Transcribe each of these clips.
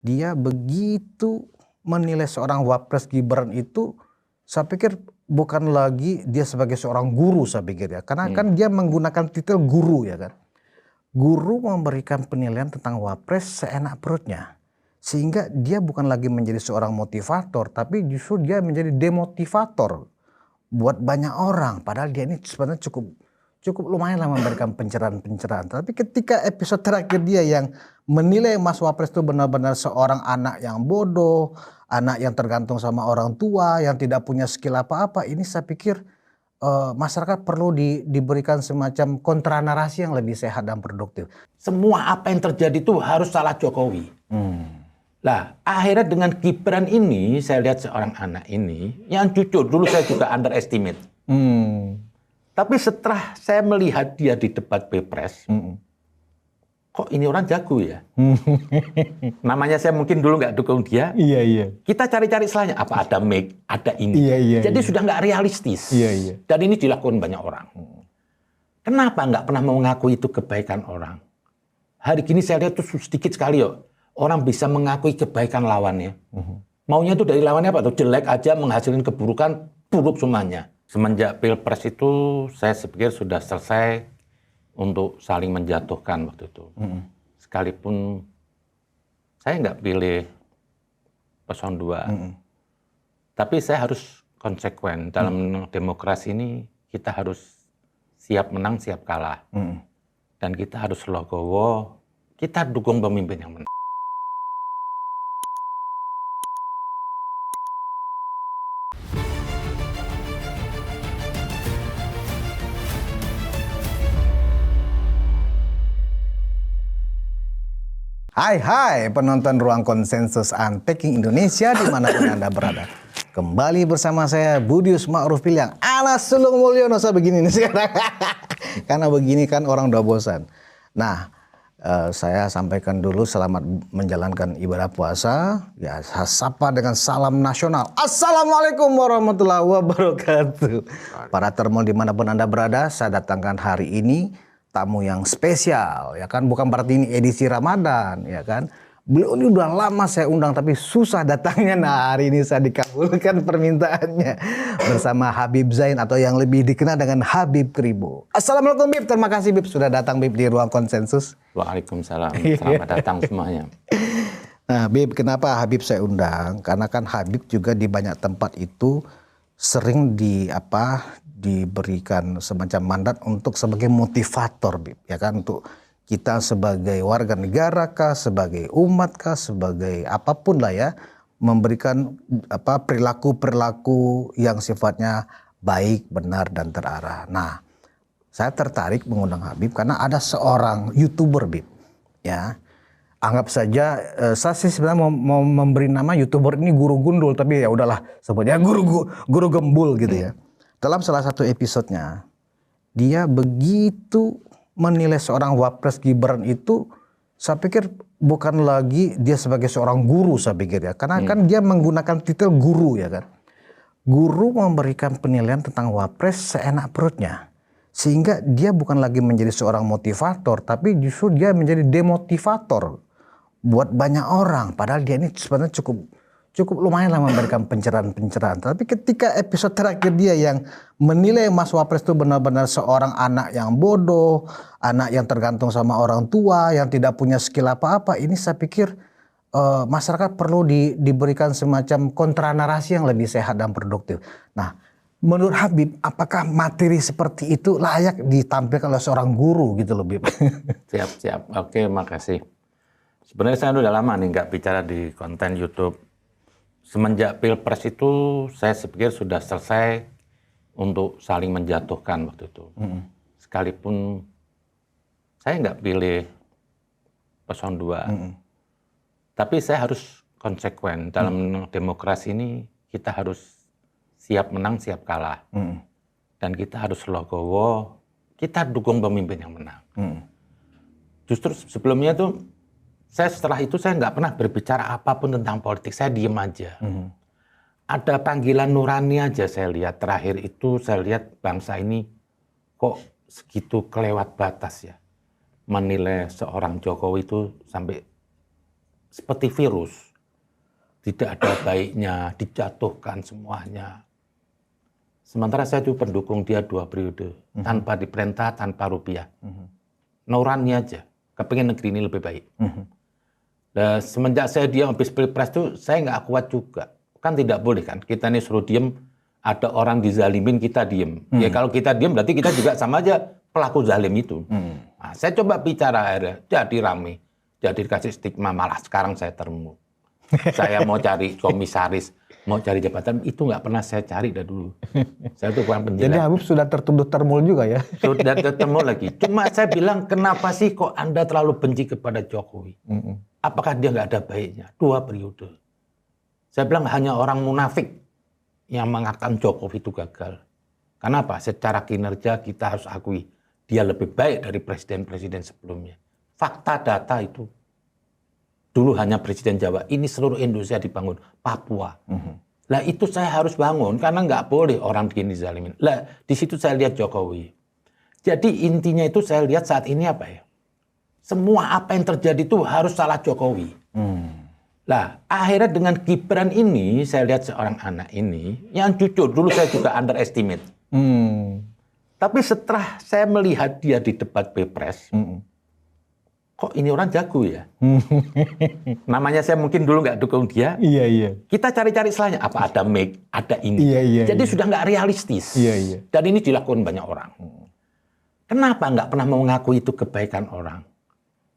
Dia begitu menilai seorang Wapres Gibran itu, saya pikir bukan lagi dia sebagai seorang guru, saya pikir ya. Karena kan dia menggunakan titel guru ya kan. Guru memberikan penilaian tentang Wapres seenak perutnya. Sehingga dia bukan lagi menjadi seorang motivator, tapi justru dia menjadi demotivator buat banyak orang. Padahal dia ini sebenarnya cukup lumayan lah memberikan pencerahan-pencerahan. Tapi ketika episode terakhir dia yang menilai Mas Wapres itu benar-benar seorang anak yang bodoh, anak yang tergantung sama orang tua, yang tidak punya skill apa-apa, ini saya pikir masyarakat perlu diberikan semacam kontra narasi yang lebih sehat dan produktif. Semua apa yang terjadi itu harus salah Jokowi. Lah, akhirnya dengan Gibran ini, saya lihat seorang anak ini, yang jujur, dulu saya juga underestimate. Tapi setelah saya melihat dia di debat Pilpres, kok ini orang jago ya? Namanya saya mungkin dulu nggak dukung dia. Iya. Kita cari-cari salahnya, apa ada make, ada ini. Jadi sudah nggak realistis. Dan ini dilakukan banyak orang. Kenapa nggak pernah mau mengakui itu kebaikan orang? Hari ini saya lihat tuh sedikit sekali yuk. Orang bisa mengakui kebaikan lawannya. Maunya itu dari lawannya apa tuh? Jelek aja menghasilkan keburukan, buruk semuanya. Semenjak Pilpres itu saya pikir sudah selesai untuk saling menjatuhkan waktu itu. Sekalipun saya nggak pilih paslon 2. Tapi saya harus konsekuen. Dalam demokrasi ini kita harus siap menang, siap kalah. Dan kita harus logowo, kita dukung pemimpin yang menang. Hai penonton Ruang Konsensus Unpacking Indonesia dimanapun Anda berada. Kembali bersama saya Budius Ma'ruf Piliang ala Sulung Mulyono. Saya begini nih sekarang. Karena begini kan orang udah bosan. Nah, saya sampaikan dulu selamat menjalankan ibadah puasa. Ya, saya sapa dengan salam nasional. Assalamualaikum warahmatullahi wabarakatuh. Para termol dimanapun Anda berada, saya datangkan hari ini tamu yang spesial, ya kan, bukan berarti ini edisi Ramadan, ya kan. Beliau ini udah lama saya undang tapi susah datangnya. Nah, hari ini saya dikabulkan permintaannya bersama Habib Zain atau yang lebih dikenal dengan Habib Kribo. Assalamualaikum Bib, terima kasih Bib sudah datang Bib di Ruang Konsensus. Waalaikumsalam, selamat datang semuanya. Nah Bib, kenapa Habib saya undang? Karena kan Habib juga di banyak tempat itu sering diberikan semacam mandat untuk sebagai motivator, Bib, ya kan, untuk kita sebagai warga negara kah, sebagai umat kah, sebagai apapun lah ya, memberikan perilaku-perilaku yang sifatnya baik, benar dan terarah. Nah, saya tertarik mengundang Habib karena ada seorang YouTuber, Bib, ya. Anggap saja saya sih sebenarnya mau memberi nama YouTuber ini Guru Gundul, tapi ya udahlah sebutnya Guru Gembul gitu ya. Dalam salah satu episodenya, dia begitu menilai seorang Wapres Gibran itu, saya pikir bukan lagi dia sebagai seorang guru, saya pikir ya. Karena kan dia menggunakan titel guru ya kan. Guru memberikan penilaian tentang Wapres seenak perutnya. Sehingga dia bukan lagi menjadi seorang motivator, tapi justru dia menjadi demotivator buat banyak orang. Padahal dia ini sebenarnya cukup lumayan lah memberikan pencerahan-pencerahan. Tapi ketika episode terakhir dia yang menilai Mas Wapres itu benar-benar seorang anak yang bodoh, anak yang tergantung sama orang tua, yang tidak punya skill apa-apa, ini saya pikir masyarakat perlu diberikan semacam kontra narasi yang lebih sehat dan produktif. Nah, menurut Habib, apakah materi seperti itu layak ditampilkan oleh seorang guru gitu loh, Bib? Siap. Oke, makasih. Sebenarnya saya udah lama nih nggak bicara di konten YouTube. Semenjak Pilpres itu saya pikir sudah selesai untuk saling menjatuhkan waktu itu. Sekalipun saya nggak pilih paslon 2. Tapi saya harus konsekuen. Dalam demokrasi ini kita harus siap menang, siap kalah. Dan kita harus logowo, kita dukung pemimpin yang menang. Justru sebelumnya tuh, setelah itu saya nggak pernah berbicara apapun tentang politik, saya diem aja. Ada panggilan nurani aja saya lihat. Terakhir itu saya lihat bangsa ini kok segitu kelewat batas ya. Menilai seorang Jokowi itu sampai seperti virus. Tidak ada baiknya, dijatuhkan semuanya. Sementara saya itu pendukung dia 2 periode. Tanpa diperintah, tanpa rupiah. Nurani aja. Kepengen negeri ini lebih baik. Dan semenjak dia habis pilpres itu, saya nggak kuat juga. Kan tidak boleh kan. Kita ini suruh diem, ada orang dizalimin, kita diem. Ya kalau kita diem, berarti kita juga sama aja pelaku zalim itu. Nah, saya coba bicara akhirnya, jadi rame. Jadi dikasih stigma, malah sekarang saya termu. Saya mau cari komisaris, mau cari jabatan, itu nggak pernah saya cari dari dulu. Saya tuh kurang penjilat. Jadi Habib sudah tertuduh termul juga ya? Sudah ketemu lagi. Cuma saya bilang, kenapa sih kok Anda terlalu benci kepada Jokowi? Apakah dia nggak ada baiknya? 2 periode. Saya bilang hanya orang munafik yang mengatakan Jokowi itu gagal. Kenapa? Secara kinerja kita harus akui, dia lebih baik dari presiden-presiden sebelumnya. Fakta data itu. Dulu hanya Presiden Jawa, ini seluruh Indonesia dibangun, Papua. Lah itu saya harus bangun, karena nggak boleh orang begini zalimin. Lah di situ saya lihat Jokowi. Jadi intinya itu saya lihat saat ini apa ya? Semua apa yang terjadi itu harus salah Jokowi. Lah akhirnya dengan Gibran ini, saya lihat seorang anak ini, yang jujur dulu saya juga underestimate. Tapi setelah saya melihat dia di debat Pilpres, kok ini orang jago ya? Namanya saya mungkin dulu nggak dukung dia. Iya, iya. Kita cari-cari salahnya. Apa ada mic, ada ini. Iya. Jadi sudah nggak realistis. Iya. Dan ini dilakukan banyak orang. Kenapa nggak pernah mengakui itu kebaikan orang?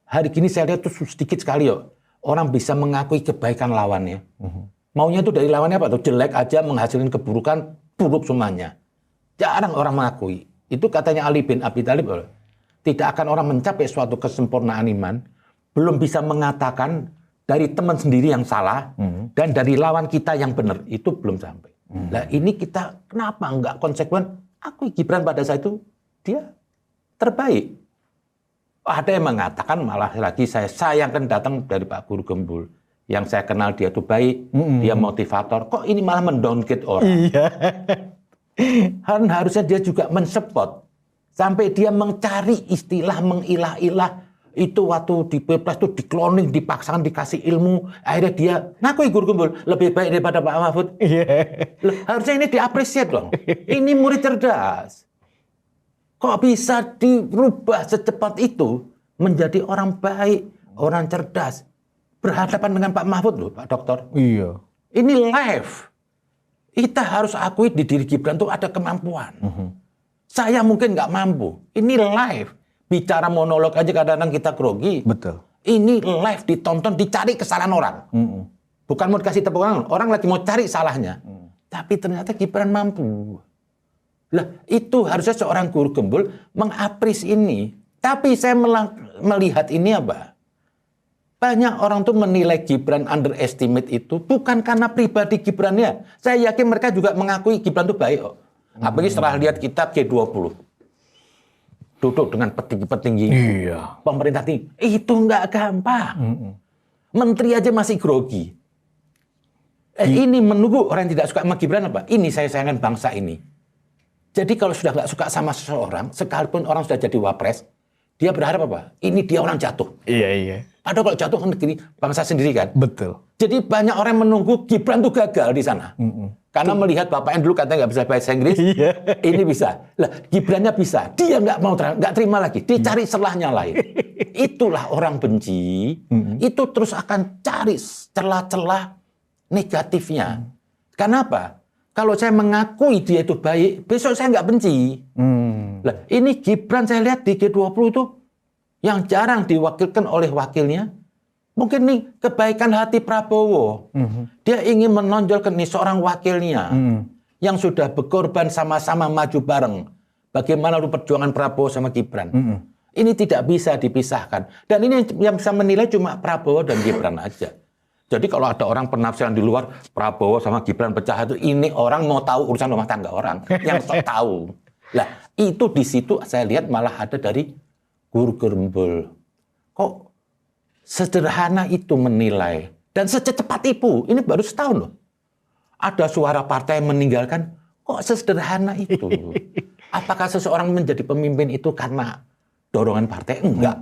Hari ini saya lihat itu sedikit sekali yuk. Orang bisa mengakui kebaikan lawannya. Maunya itu dari lawannya apa? Tuh jelek aja menghasilkan keburukan, buruk semuanya. Jarang orang mengakui. Itu katanya Ali bin Abi Thalib. Tidak akan orang mencapai suatu kesempurnaan iman, belum bisa mengatakan dari teman sendiri yang salah, dan dari lawan kita yang benar, itu belum sampai. Nah ini kita kenapa nggak konsekuen? Akui Gibran pada saat itu, dia terbaik. Ada yang mengatakan malah lagi saya sayangkan datang dari Pak Guru Gembul. Yang saya kenal dia itu baik, dia motivator. Kok ini malah mendowngrade orang? Iya. Kan harusnya dia juga mensupport. Sampai dia mencari istilah mengilah-ilah. Itu waktu di Pilpres itu dikloning, dipaksakan, dikasih ilmu. Akhirnya dia ngakui Guru Gembul lebih baik daripada Pak Mahfud. Harusnya ini diapresiasi dong. Ini murid cerdas. Kok bisa dirubah secepat itu menjadi orang baik, orang cerdas. Berhadapan dengan Pak Mahfud loh, Pak Dokter. Iya. Ini live. Kita harus akui di diri Gibran itu ada kemampuan. Saya mungkin nggak mampu. Ini live. Bicara monolog aja kadang-kadang kita grogi. Betul. Ini live ditonton, dicari kesalahan orang. Bukan mau dikasih tepuk tangan. Orang lagi mau cari salahnya. Tapi ternyata Gibran mampu. Lah itu harusnya seorang Guru Gembul mengapresiasi ini. Tapi saya melihat ini apa? Banyak orang tuh menilai Gibran underestimate itu bukan karena pribadi Gibrannya. Saya yakin mereka juga mengakui Gibran itu baik kok. Apalagi setelah lihat kita G20. Duduk dengan petinggi-petinggi. Iya. Pemerintah tinggi. Itu nggak gampang. Menteri aja masih grogi. Ini menunggu orang yang tidak suka sama Gibran apa? Ini saya sayangkan bangsa ini. Jadi kalau sudah nggak suka sama seseorang, sekalipun orang sudah jadi wapres, dia berharap apa? Ini dia orang jatuh. Iya. Padahal kalau jatuh kan negeri bangsa sendiri kan. Betul. Jadi banyak orang menunggu Gibran tuh gagal di sana. Karena melihat bapaknya dulu katanya nggak bisa bahasa Inggris, ini bisa. Lah Gibrannya bisa, dia nggak terima lagi, dicari celahnya lain. Itulah orang benci, itu terus akan cari celah-celah negatifnya. Kenapa? Kalau saya mengakui dia itu baik, besok saya nggak benci. Lah ini Gibran saya lihat di G20 itu yang jarang diwakilkan oleh wakilnya. Mungkin nih kebaikan hati Prabowo. Dia ingin menonjolkan nih seorang wakilnya yang sudah berkorban sama-sama maju bareng. Bagaimana perjuangan Prabowo sama Gibran. Ini tidak bisa dipisahkan. Dan ini yang bisa menilai cuma Prabowo dan Gibran aja. Jadi kalau ada orang penafsiran di luar Prabowo sama Gibran pecah itu, ini orang mau tahu urusan rumah tangga orang yang sok tahu. Lah itu di situ saya lihat malah ada dari Guru Gembul. Kok sederhana itu menilai dan secepat itu, ini baru setahun loh. Ada suara partai yang meninggalkan, kok sesederhana itu? Apakah seseorang menjadi pemimpin itu karena dorongan partai? Enggak.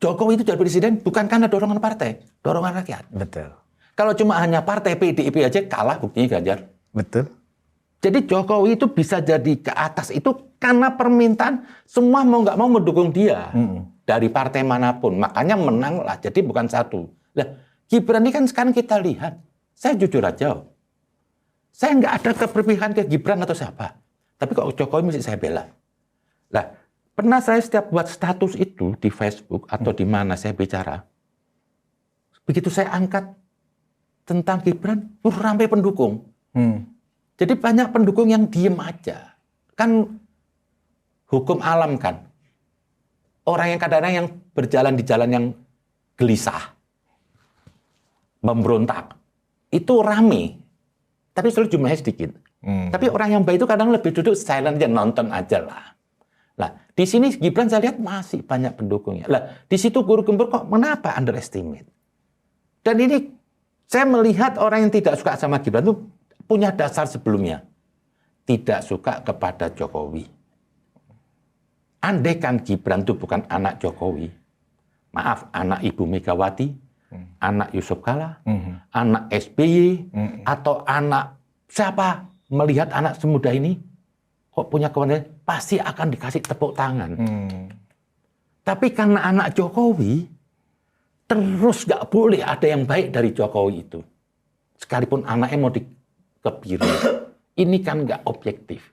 Jokowi itu jadi presiden bukan karena dorongan partai, dorongan rakyat. Betul. Kalau cuma hanya partai PDIP aja kalah, buktinya Ganjar. Betul. Jadi Jokowi itu bisa jadi ke atas itu karena permintaan semua mau nggak mau mendukung dia dari partai manapun. Makanya menang lah. Jadi bukan satu. Lah Gibran ini kan sekarang kita lihat. Saya jujur aja, saya nggak ada keberpihakan ke Gibran atau siapa. Tapi kok Jokowi mesti saya bela. Lah pernah saya setiap buat status itu di Facebook atau di mana saya bicara, begitu saya angkat tentang Gibran, ramai pendukung. Jadi banyak pendukung yang diem aja. Kan hukum alam kan. Orang yang kadang-kadang yang berjalan di jalan yang gelisah, memberontak, itu rame. Tapi selalu jumlahnya sedikit. Tapi orang yang baik itu kadang lebih duduk silent aja, nonton aja lah. Lah, di sini Gibran saya lihat masih banyak pendukungnya. Lah, di situ Guru Gembul kok kenapa underestimate? Dan ini saya melihat orang yang tidak suka sama Gibran itu punya dasar sebelumnya. Tidak suka kepada Jokowi. Andai kan Gibran itu bukan anak Jokowi, maaf, anak Ibu Megawati, anak Yusuf Kala, anak SBY, atau anak siapa, melihat anak semuda ini, kok punya kewenangan, pasti akan dikasih tepuk tangan. Tapi karena anak Jokowi, terus gak boleh ada yang baik dari Jokowi itu. Sekalipun anaknya mau dikebiri. Ini kan gak objektif.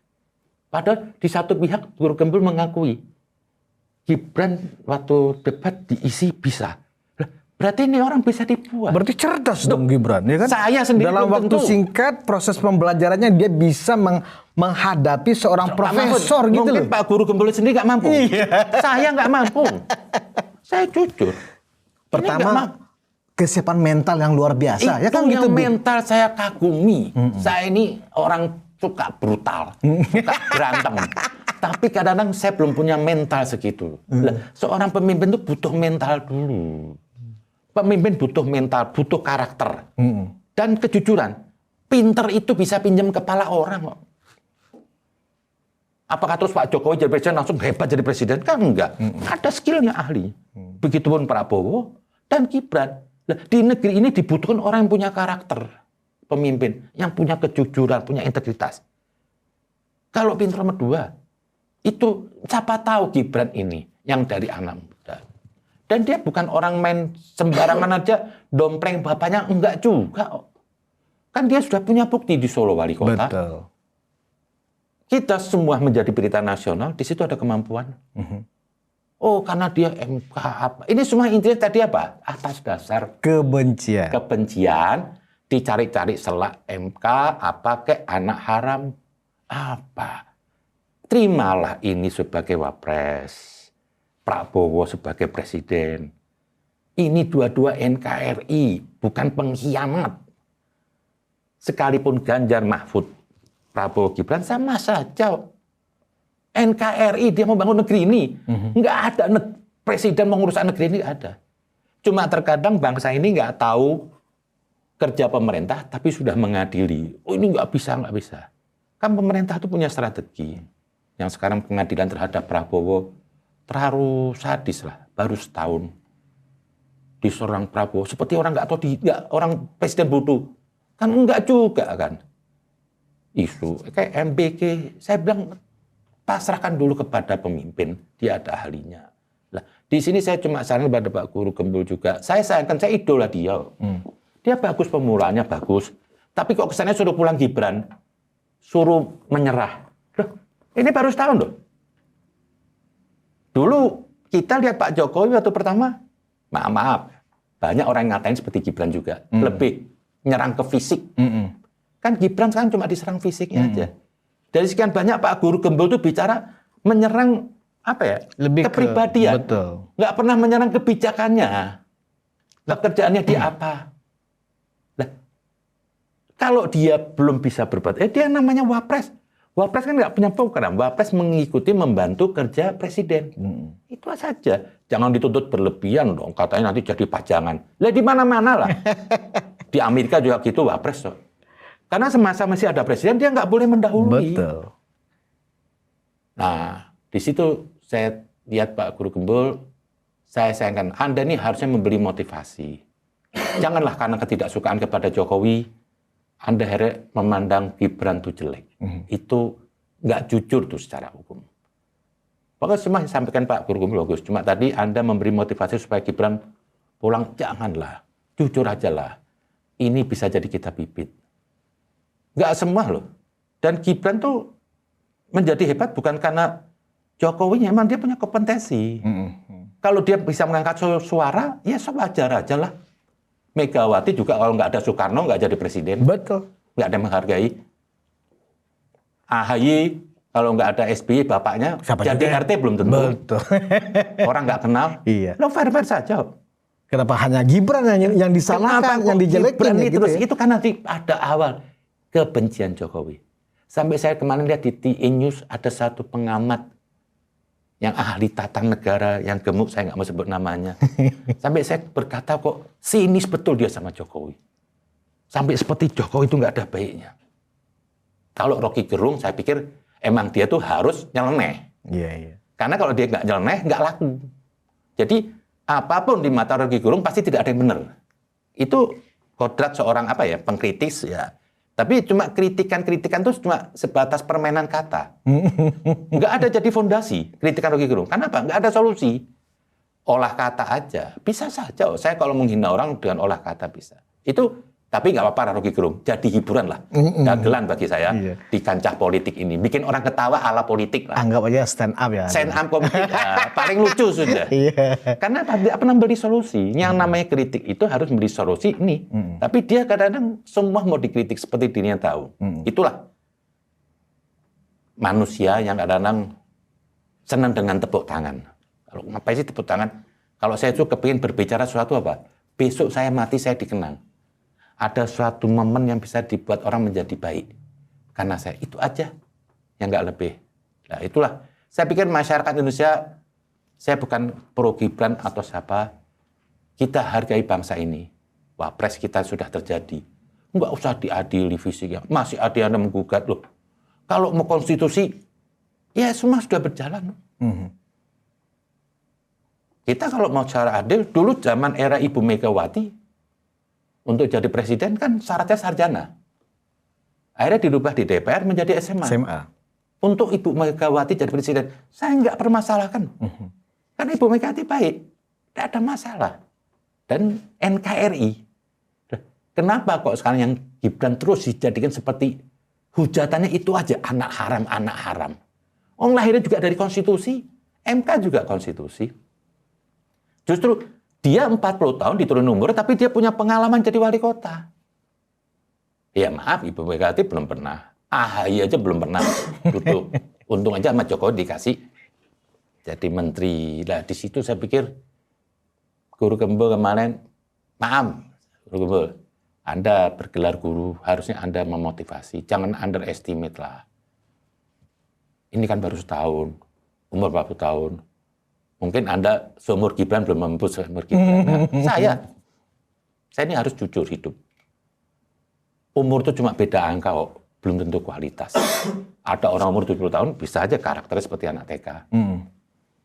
Padahal di satu pihak Guru Gembul mengakui Gibran waktu debat diisi bisa. Berarti ini orang bisa dibuat. Berarti cerdas dong Gibran, ya kan? Saya sendiri dalam belum waktu tentu. singkat proses pembelajarannya dia bisa menghadapi seorang profesor gitu Mungkin loh. Pak Guru Gembul sendiri nggak mampu. Saya nggak mampu. Saya jujur. Pertama kesiapan mental yang luar biasa, Itu ya kan yang gitu. Bib? mental saya kagumi. Saya ini orang suka brutal, suka berantem. Tapi kadang-kadang saya belum punya mental segitu. Lah, seorang pemimpin itu butuh mental dulu. Pemimpin butuh mental, butuh karakter. Dan kejujuran. Pinter itu bisa pinjam kepala orang kok. Apakah terus Pak Jokowi jadi presiden langsung hebat jadi presiden? Kan enggak. Ada skillnya ahli. Begitupun Prabowo dan Gibran. Nah, di negeri ini dibutuhkan orang yang punya karakter. Pemimpin. Yang punya kejujuran, punya integritas. Kalau pinter nomor 2. Itu siapa tahu Gibran ini yang dari anak muda. Dan dia bukan orang main sembarangan aja dompleng bapaknya, enggak juga. Kan dia sudah punya bukti di Solo wali kota. Betul. Kita semua menjadi berita nasional, di situ ada kemampuan. Oh, karena dia MK apa. Ini semua intinya tadi apa? Atas dasar kebencian, dicari-cari selak MK, apa ke anak haram, apa. Terimalah ini sebagai wapres, Prabowo sebagai presiden. Ini dua-dua NKRI, bukan pengkhianat. Sekalipun Ganjar Mahfud, Prabowo Gibran sama saja. NKRI dia mau bangun negeri ini. Nggak ada presiden mengurus negeri ini, nggak ada. Cuma terkadang bangsa ini nggak tahu kerja pemerintah, tapi sudah mengadili. Oh ini nggak bisa. Kan pemerintah itu punya strategi. Yang sekarang pengadilan terhadap Prabowo terlalu sadis lah, baru setahun diserang Prabowo seperti orang nggak tahu orang presiden bodoh, kan enggak juga kan. Isu kayak MBK, saya bilang pasrahkan dulu kepada pemimpin, dia ada ahlinya. Lah di sini saya cuma saran kepada Pak Guru Gembul juga, saya sayangkan, saya idola dia, dia bagus pemulaannya bagus, tapi kok kesannya suruh pulang Gibran, suruh menyerah. Loh, ini baru setahun loh. Dulu kita lihat Pak Jokowi waktu pertama, maaf, banyak orang yang ngatain seperti Gibran juga. Lebih nyerang ke fisik. Kan Gibran sekarang cuma diserang fisiknya aja. Dari sekian banyak Pak Guru Gembul itu bicara menyerang apa ya? Lebih kepribadian. Betul. Nggak pernah menyerang kebijakannya. Pekerjaannya dia apa? Nah, kalau dia belum bisa berbuat, dia namanya wapres. Wapres kan nggak punya program. Wapres mengikuti membantu kerja presiden. Itu saja. Jangan dituntut berlebihan dong. Katanya nanti jadi pajangan. Lah di mana-mana lah. Di Amerika juga gitu wapres dong. Karena semasa masih ada presiden dia nggak boleh mendahului. Betul. Nah di situ saya lihat Pak Guru Gembul saya sayangkan, Anda ini harusnya memberi motivasi. Janganlah karena ketidaksukaan kepada Jokowi, Anda akhirnya memandang Gibran itu jelek. Itu nggak jujur tuh secara hukum. Pokoknya semua yang sampaikan Pak Guru bagus. Cuma tadi Anda memberi motivasi supaya Gibran pulang, janganlah. Jujur aja lah. Ini bisa jadi kita bibit. Nggak semua loh. Dan Gibran tuh menjadi hebat bukan karena Jokowi, memang dia punya kompetensi. Kalau dia bisa mengangkat suara, ya sewajar aja lah. Megawati juga kalau nggak ada Soekarno nggak jadi presiden. Betul. Nggak ada yang menghargai. AHY kalau nggak ada SBY bapaknya Siapa jadi juga? RT belum tentu. Betul. Orang nggak kenal. Iya. Lo fair-fair saja. Kenapa hanya Gibran yang disalahkan, yang dijelekin Gibran ya, ini gitu terus? ya? Itu kan nanti ada awal kebencian Jokowi. Sampai saya kemarin lihat di TI News ada satu pengamat yang ahli tata negara, yang gemuk, saya nggak mau sebut namanya. Sampai saya berkata kok sinis betul dia sama Jokowi. Sampai seperti Jokowi itu nggak ada baiknya. Kalau Rocky Gerung, saya pikir emang dia tuh harus nyeleneh. Iya, iya. Karena kalau dia nggak nyeleneh, nggak laku. Jadi apapun di mata Rocky Gerung pasti tidak ada yang benar. Itu kodrat seorang pengkritis ya. Tapi cuma kritikan-kritikan itu cuma sebatas permainan kata. Nggak ada jadi fondasi kritikan Rocky Gerung. Kenapa? Nggak ada solusi. Olah kata aja. Bisa saja. Saya kalau menghina orang dengan olah kata bisa. Itu, tapi nggak apa-apa Rocky Gerung. Jadi hiburan lah. Dagelan bagi saya di kancah politik ini. Bikin orang ketawa ala politik lah. Anggap aja stand up ya. Stand up komik paling lucu sudah. Iya. Karena tidak pernah memberi solusi. Yang namanya kritik itu harus memberi solusi ini. Tapi dia kadang-kadang semua mau dikritik seperti dirinya tahu. Itulah manusia yang kadang-kadang senang dengan tepuk tangan. Kalau ngapain sih tepuk tangan? Kalau saya tuh kepingin berbicara sesuatu apa? Besok saya mati saya dikenang. Ada suatu momen yang bisa dibuat orang menjadi baik. Karena saya itu aja yang nggak lebih. Nah itulah. Saya pikir masyarakat Indonesia, saya bukan pro Gibran atau siapa. Kita hargai bangsa ini. Wapres kita sudah terjadi. Nggak usah diadili fisiknya. Masih ada yang menggugat loh. Kalau mau konstitusi, ya semua sudah berjalan. Kita kalau mau cara adil, dulu zaman era Ibu Megawati, untuk jadi presiden kan syaratnya sarjana. Akhirnya dirubah di DPR menjadi SMA. Untuk Ibu Megawati jadi presiden, saya nggak permasalahkan. Karena Ibu Megawati baik, tidak ada masalah. Dan NKRI. Kenapa kok sekarang yang Gibran terus dijadikan seperti hujatannya itu aja, anak haram, anak haram. Orang lahirnya juga dari konstitusi, MK juga konstitusi. Justru dia 40 tahun diturun umur, tapi dia punya pengalaman jadi wali kota. Ya maaf, Ibu Megawati belum pernah. AHY aja belum pernah duduk. Untung aja sama Jokowi dikasih jadi menteri. Nah di situ saya pikir Guru Gembel kemarin, maaf Guru Gembel, Anda bergelar guru, harusnya Anda memotivasi. Jangan underestimate lah. Ini kan baru setahun, umur 40 tahun. Mungkin Anda seumur Gibran belum mampu seumur Gibran. Nah, saya ini harus jujur hidup. Umur itu cuma beda angka kok, belum tentu kualitas. Ada orang umur 70 tahun bisa aja karakternya seperti anak TK.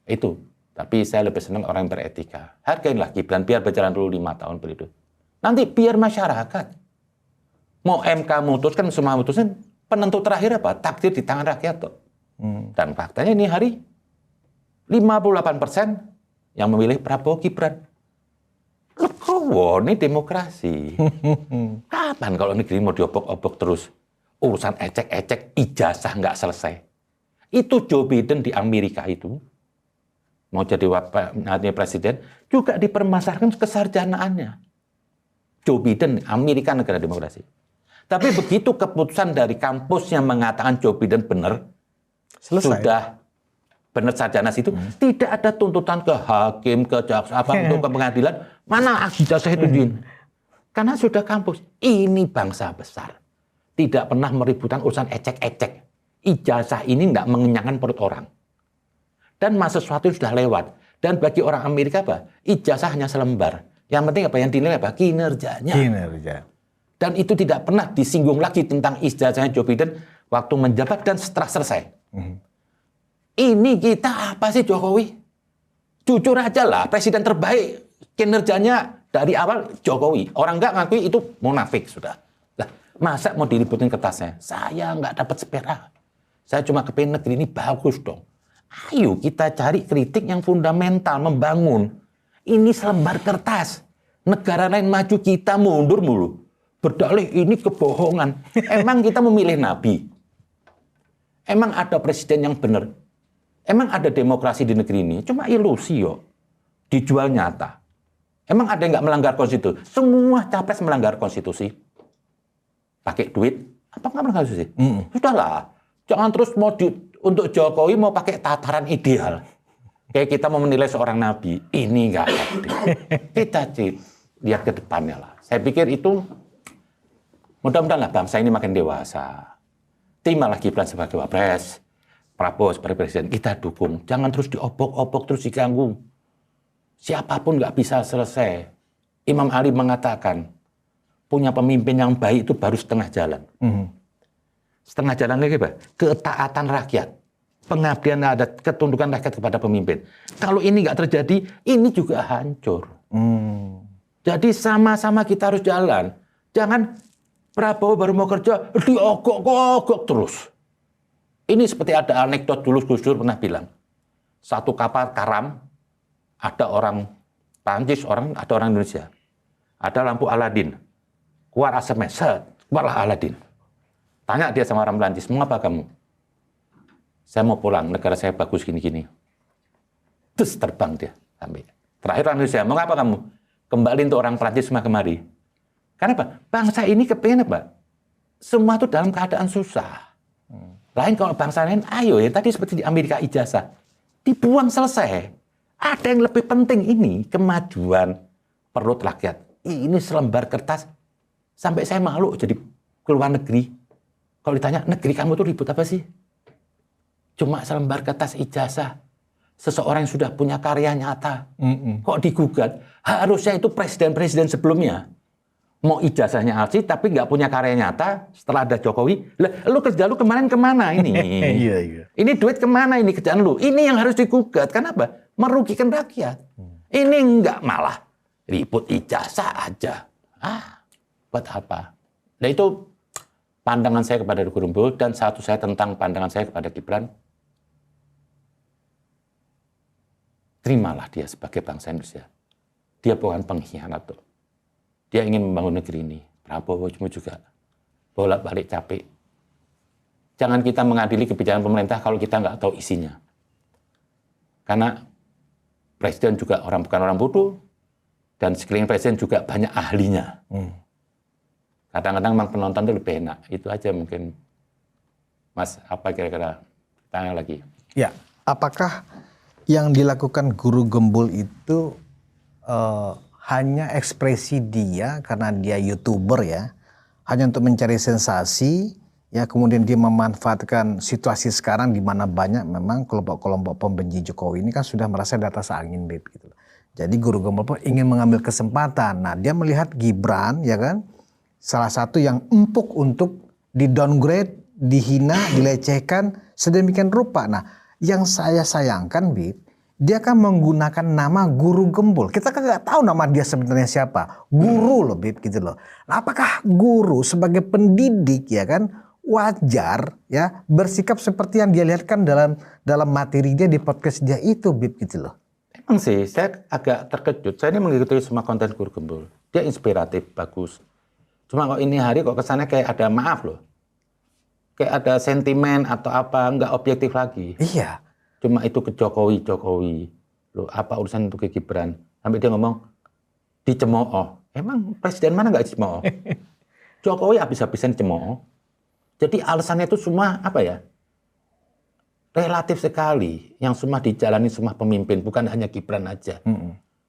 Itu. Tapi saya lebih senang orang yang beretika. Hargailah Gibran, biar berjalan dulu 5 tahun berhidup. Nanti biar masyarakat. Mau MK memutuskan, semua memutuskan, penentu terakhir apa? Takdir di tangan rakyat kok. Dan faktanya ini hari 58% yang memilih Prabowo Gibran. Legowo, ini demokrasi. Kapan kalau negeri mau diobok-obok terus? Urusan ecek-ecek, ijazah nggak selesai. Itu Joe Biden di Amerika itu. Mau jadi presiden, juga dipermasalahkan kesarjanaannya. Joe Biden, Amerika negara demokrasi. Tapi begitu keputusan dari kampus yang mengatakan Joe Biden benar, sudah benar sarjana situ, tidak ada tuntutan ke hakim, ke jaksa, untuk ke pengadilan, mana ijazah itu din. Karena sudah kampus. Ini bangsa besar. Tidak pernah meributkan urusan ecek-ecek. Ijazah ini tidak mengenyangkan perut orang. Dan masa sesuatu sudah lewat. Dan bagi orang Amerika apa? Ijazah hanya selembar. Yang penting apa? Yang dinilai apa? Kinerjanya. Kinerja. Dan itu tidak pernah disinggung lagi tentang ijazahnya Joe Biden waktu menjabat dan setelah selesai. Ini kita apa sih Jokowi? Jujur aja lah, presiden terbaik kinerjanya dari awal Jokowi. Orang nggak ngakui itu munafik sudah. Lah, masa mau diributin kertasnya? Saya nggak dapat sepera. Saya cuma kepengen negeri ini bagus dong. Ayo kita cari kritik yang fundamental, membangun. Ini selembar kertas. Negara lain maju, kita mundur mulu. Berdalih ini kebohongan. Emang kita memilih nabi? Emang ada presiden yang benar? Emang ada demokrasi di negeri ini? Cuma ilusi yo. Dijual nyata. Emang ada yang nggak melanggar konstitusi? Semua capres melanggar konstitusi. Pakai duit? Apa nggak melanggar konstitusi? Sudahlah. Jangan terus untuk Jokowi mau pakai tataran ideal. Kayak kita mau menilai seorang nabi. Ini nggak adil. Kita lihat ke depannya lah. Saya pikir itu mudah-mudahan lah bangsa ini makin dewasa. Terimalah Gibran sebagai wapres. Prabowo sebagai presiden, kita dukung. Jangan terus diobok-obok, terus diganggu. Siapapun nggak bisa selesai. Imam Ali mengatakan, punya pemimpin yang baik itu baru setengah jalan. Setengah jalan lagi apa? Ketaatan rakyat. Pengabdian adat, ketundukan rakyat kepada pemimpin. Kalau ini nggak terjadi, ini juga hancur. Jadi sama-sama kita harus jalan. Jangan Prabowo baru mau kerja, diogok-ogok terus. Ini seperti ada anekdot dulu Gus Dur pernah bilang. Satu kapal karam, ada orang Prancis, ada orang Indonesia. Ada lampu Aladin. Keluar asapnya, keluarlah Aladin. Tanya dia sama orang Prancis, mengapa kamu? Saya mau pulang, negara saya bagus gini-gini. Terus terbang dia. Sampai. Terakhir orang Indonesia, mengapa kamu? Kembali untuk orang Prancis semua kemari. Karena apa? Bangsa ini kepengen apa? Semua itu dalam keadaan susah. Lain kalau bangsa lain, ayo ya tadi seperti di Amerika ijazah. Dibuang selesai. Ada yang lebih penting ini, kemajuan perut rakyat. Ini selembar kertas, sampai saya malu jadi keluar negeri. Kalau ditanya, negeri kamu tuh ribut apa sih? Cuma selembar kertas ijazah. Seseorang yang sudah punya karya nyata. Kok digugat? Harusnya itu presiden-presiden sebelumnya. Mau ijazahnya alsi tapi nggak punya karya nyata setelah ada Jokowi. Lah, lu kerja lu kemarin kemana ini? Iya. Ini duit kemana ini kerjaan lu? Ini yang harus digugat. Kenapa? Merugikan rakyat. Ini nggak malah ribut ijazah aja. Buat apa? Nah itu pandangan saya kepada Guru Gembul dan satu saya tentang pandangan saya kepada Gibran. Terimalah dia sebagai bangsa Indonesia. Dia bukan pengkhianat tuh. Dia ingin membangun negeri ini. Prabowo juga bolak-balik capek. Jangan kita mengadili kebijakan pemerintah kalau kita nggak tahu isinya. Karena presiden juga bukan orang bodoh, dan sekeliling presiden juga banyak ahlinya. Kadang-kadang memang penonton itu lebih enak. Itu aja mungkin. Mas, apa kira-kira? Tanya lagi. Ya, apakah yang dilakukan Guru Gembul itu hanya ekspresi dia karena dia YouTuber ya, hanya untuk mencari sensasi ya, kemudian dia memanfaatkan situasi sekarang di mana banyak memang kelompok-kelompok pembenci Jokowi ini kan sudah merasa di atas angin gitu. Jadi Guru Gembul pun ingin mengambil kesempatan. Nah, dia melihat Gibran ya kan, salah satu yang empuk untuk di-downgrade, dihina, dilecehkan sedemikian rupa. Nah, yang saya sayangkan Bib, dia kan menggunakan nama Guru Gembul. Kita kan nggak tahu nama dia sebenarnya siapa. Guru loh Bib gitu loh. Nah, apakah guru sebagai pendidik ya kan wajar ya bersikap seperti yang dia lihatkan dalam materi dia di podcast dia itu Bib gitu loh. Emang sih saya agak terkejut. Saya ini mengikuti semua konten Guru Gembul. Dia inspiratif, bagus. Cuma kok ini hari kok kesannya kayak ada maaf loh. Kayak ada sentimen atau apa, nggak objektif lagi. Iya. Cuma itu ke Jokowi. Loh, apa urusan itu ke Gibran? Sampai dia ngomong, dicemooh. Emang presiden mana nggak dicemooh? Jokowi habis-habisan dicemooh. Jadi alasannya itu semua apa ya? Relatif sekali. Yang semua dijalani semua pemimpin, bukan hanya Gibran aja.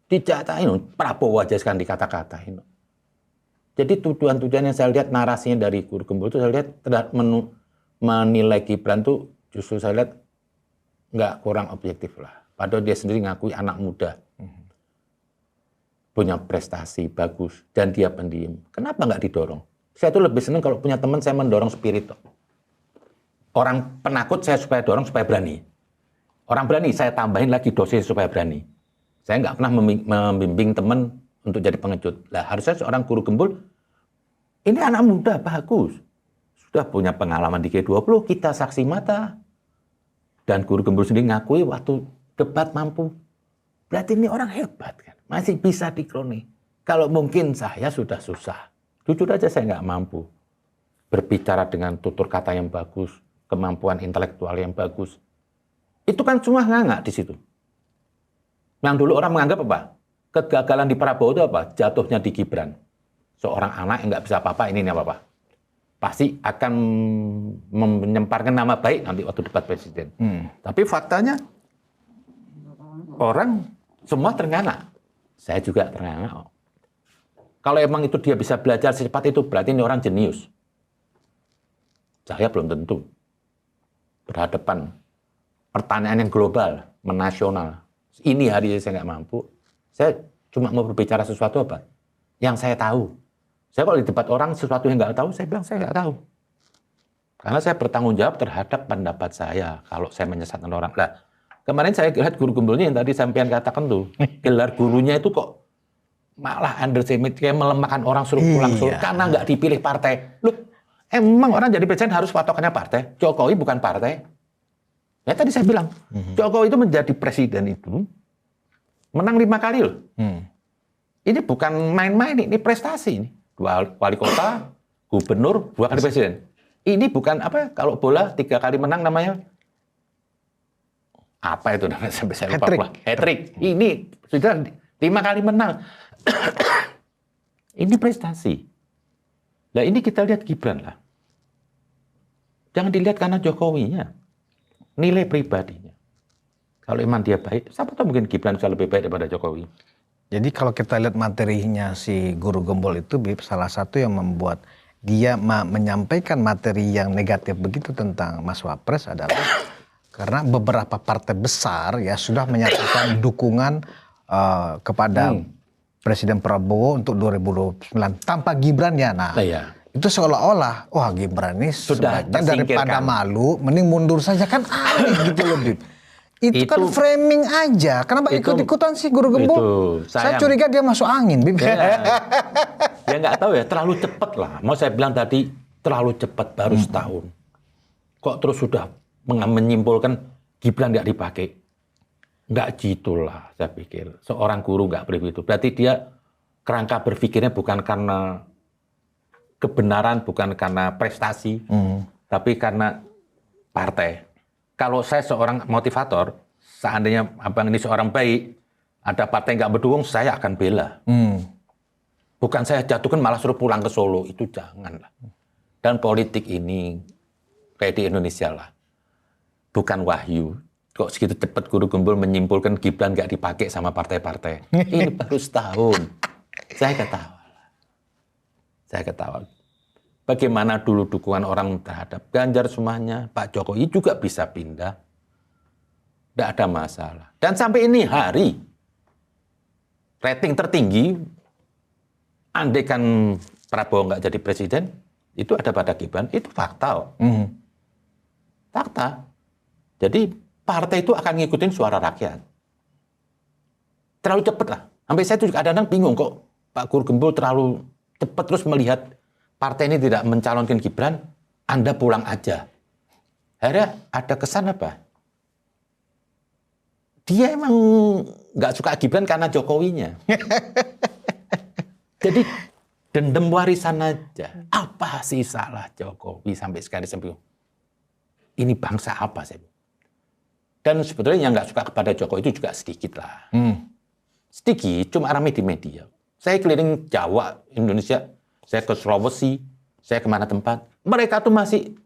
Dijatain, Prabowo aja sekarang dikata-katain. Jadi tuduhan-tuduhan yang saya lihat narasinya dari Guru Gembul itu saya lihat menilai Gibran tuh justru saya lihat nggak kurang objektif lah. Padahal dia sendiri ngakui anak muda. Punya prestasi bagus dan dia pendiam. Kenapa nggak didorong? Saya tuh lebih senang kalau punya teman saya mendorong spirit. Orang penakut saya supaya dorong supaya berani. Orang berani saya tambahin lagi dosis supaya berani. Saya nggak pernah membimbing teman untuk jadi pengecut. Lah harusnya seorang guru gembul, ini anak muda bagus, sudah punya pengalaman di G20, kita saksi mata. Dan guru gembul sendiri ngakui waktu debat mampu. Berarti ini orang hebat kan, masih bisa dikroni. Kalau mungkin saya sudah susah, jujur aja saya nggak mampu berbicara dengan tutur kata yang bagus, kemampuan intelektual yang bagus. Itu kan semua nganga di situ. Yang dulu orang menganggap apa? Kegagalan di Prabowo itu apa? Jatuhnya di Gibran. Seorang anak yang nggak bisa apa-apa, ini apa-apa. Pasti akan menyemparkan nama baik nanti waktu debat presiden. Tapi faktanya, orang semua terengah. Saya juga terengah. Kalau emang itu dia bisa belajar secepat itu, berarti ini orang jenius. Saya belum tentu. Berhadapan pertanyaan yang global, menasional. Ini hari ini saya nggak mampu. Saya cuma mau berbicara sesuatu apa? Yang saya tahu. Saya kalau di debat orang sesuatu yang nggak tahu, saya bilang saya nggak tahu. Karena saya bertanggung jawab terhadap pendapat saya. Kalau saya menyesatkan orang. Nah, kemarin saya lihat guru gembulnya yang tadi sampean katakan tuh. Gelar gurunya itu kok malah underestimate, kayak melemahkan orang suruh pulang karena nggak dipilih partai. Loh, emang orang jadi presiden harus patokannya partai? Jokowi bukan partai. Ya tadi saya bilang, Jokowi itu menjadi presiden itu menang 5 kali loh. Ini bukan main-main, ini prestasi ini. 2 wali kota, gubernur, 2 kali presiden. Ini bukan apa? Kalau bola 3 kali menang namanya apa itu namanya? Sampai saya lupa. Hat-trick. Ini sudah 5 kali menang. Ini prestasi. Nah ini kita lihat Gibran lah. Jangan dilihat karena Jokowinya. Nilai pribadinya. Kalau emang dia baik, siapa tahu mungkin Gibran bisa lebih baik daripada Jokowi. Jadi kalau kita lihat materinya si guru gembul itu, Bib, salah satu yang membuat dia menyampaikan materi yang negatif begitu tentang Mas Wapres adalah karena beberapa partai besar ya sudah menyatakan dukungan kepada Presiden Prabowo untuk 2029 tanpa Gibran ya. Nah, itu seolah-olah wah Gibran ini sebaiknya daripada malu mending mundur saja, kan aneh gitu loh, Bib. Itu kan framing aja. Kenapa ikut-ikutan sih guru gembul? Saya curiga dia masuk angin, Bib. Ya nggak tahu ya, terlalu cepat lah. Mau saya bilang tadi terlalu cepat, baru setahun. Kok terus sudah menyimpulkan Gibran nggak dipakai? Nggak gitulah, saya pikir. Seorang guru nggak begitu. Berarti dia kerangka berpikirnya bukan karena kebenaran, bukan karena prestasi, tapi karena partai. Kalau saya seorang motivator, seandainya abang ini seorang baik, ada partai nggak mendukung, saya akan bela. Bukan saya jatuhkan malah suruh pulang ke Solo, itu janganlah. Dan politik ini kayak di Indonesia lah, bukan wahyu. Kok segitu cepat guru gembul menyimpulkan Gibran nggak dipakai sama partai-partai. Ini baru setahun. Saya ketawa. Bagaimana dulu dukungan orang terhadap Ganjar semuanya, Pak Jokowi juga bisa pindah. Tidak ada masalah. Dan sampai ini hari, rating tertinggi, andaikan Prabowo nggak jadi presiden, itu ada pada Gibran, itu fakta. Fakta. Jadi partai itu akan ngikutin suara rakyat. Terlalu cepat lah. Sampai saya tuh kadang-kadang bingung kok Pak Guru Gembul terlalu cepat terus melihat partai ini tidak mencalonkan Gibran, Anda pulang aja. Akhirnya ada kesan apa? Dia emang nggak suka Gibran karena Jokowinya. Jadi dendam warisan aja. Apa sih salah Jokowi sampai sekarang sampai ini bangsa apa sih? Dan sebetulnya yang nggak suka kepada Jokowi itu juga sedikit lah. Sedikit, cuma ramai di media. Saya keliling Jawa, Indonesia, saya ke Sulawesi, saya kemana tempat. Mereka tuh masih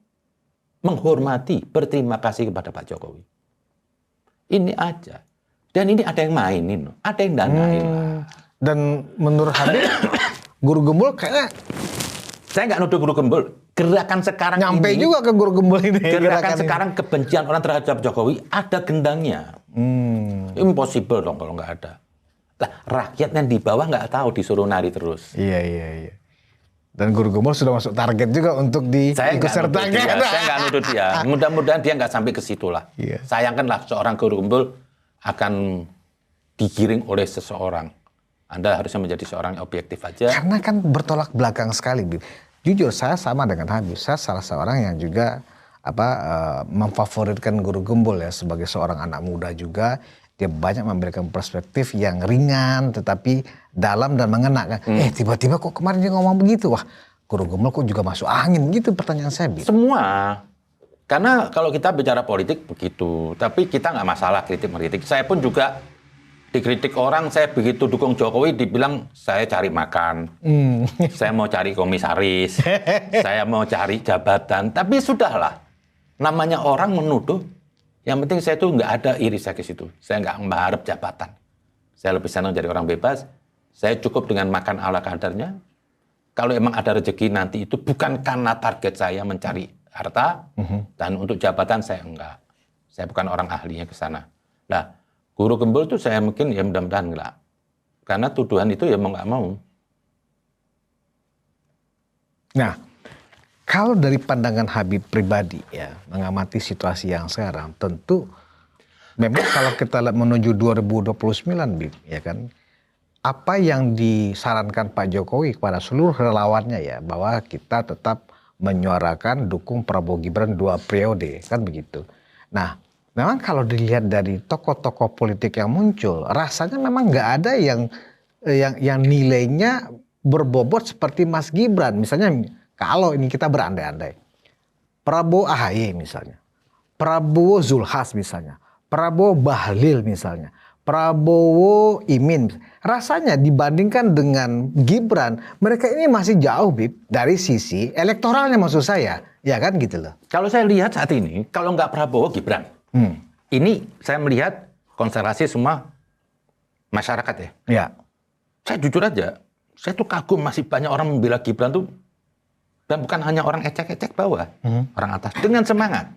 menghormati, berterima kasih kepada Pak Jokowi. Ini aja. Dan ini ada yang mainin, ada yang danain. Dan menurut Habib, Guru Gembul kayaknya... Saya nggak nuduh Guru Gembul. Gerakan sekarang nyampe ini, juga ke Guru Gembul ini. Gerakan sekarang ini. Kebencian orang terhadap Jokowi ada gendangnya. Impossible dong kalau nggak ada. Lah, rakyat yang di bawah nggak tahu, disuruh nari terus. Iya. Dan Guru Gembul sudah masuk target juga untuk diikutsertakan. Saya nggak nuduh dia. Mudah-mudahan dia nggak sampai ke situ lah. Sayangkanlah seorang Guru Gembul akan digiring oleh seseorang. Anda harusnya menjadi seorang yang objektif aja. Karena kan bertolak belakang sekali, Bib. Jujur saya sama dengan Habib. Saya salah seorang yang juga memfavoritkan Guru Gembul ya sebagai seorang anak muda juga. Dia banyak memberikan perspektif yang ringan tetapi dalam dan mengena. Tiba-tiba kok kemarin dia ngomong begitu? Wah, Guru Gembul kok juga masuk angin gitu pertanyaan saya, Bib. Semua. Karena kalau kita bicara politik begitu. Tapi kita nggak masalah kritik-meritik. Saya pun juga dikritik orang, saya begitu dukung Jokowi dibilang saya cari makan. Saya mau cari komisaris. Saya mau cari jabatan. Tapi sudahlah. Namanya orang menuduh, yang penting saya tuh nggak ada irisan ke situ. Saya nggak mengharap jabatan. Saya lebih senang jadi orang bebas. Saya cukup dengan makan ala kadarnya. Kalau emang ada rezeki nanti itu bukan karena target saya mencari harta, dan untuk jabatan saya enggak. Saya bukan orang ahlinya ke sana. Nah, Guru Gembul tuh saya mungkin ya mudah-mudahan enggak. Karena tuduhan itu ya mau nggak mau. Nah, kalau dari pandangan Habib pribadi ya, mengamati situasi yang sekarang, tentu memang kalau kita lihat menuju 2029, Bib, ya kan, apa yang disarankan Pak Jokowi kepada seluruh relawannya ya, bahwa kita tetap menyuarakan dukung Prabowo Gibran 2 periode, kan begitu. Nah, memang kalau dilihat dari tokoh-tokoh politik yang muncul, rasanya memang nggak ada yang nilainya berbobot seperti Mas Gibran. Misalnya kalau ini kita berandai-andai, Prabowo AHY misalnya, Prabowo Zulhas misalnya, Prabowo Bahlil misalnya, Prabowo Imin, rasanya dibandingkan dengan Gibran, mereka ini masih jauh, Bib, dari sisi elektoralnya maksud saya, ya kan gitu loh. Kalau saya lihat saat ini, kalau nggak Prabowo Gibran, ini saya melihat konsentrasi semua masyarakat ya. Ya. Saya jujur aja, saya tuh kagum masih banyak orang membela Gibran tuh. Dan bukan hanya orang ecek-ecek bawah, orang atas dengan semangat.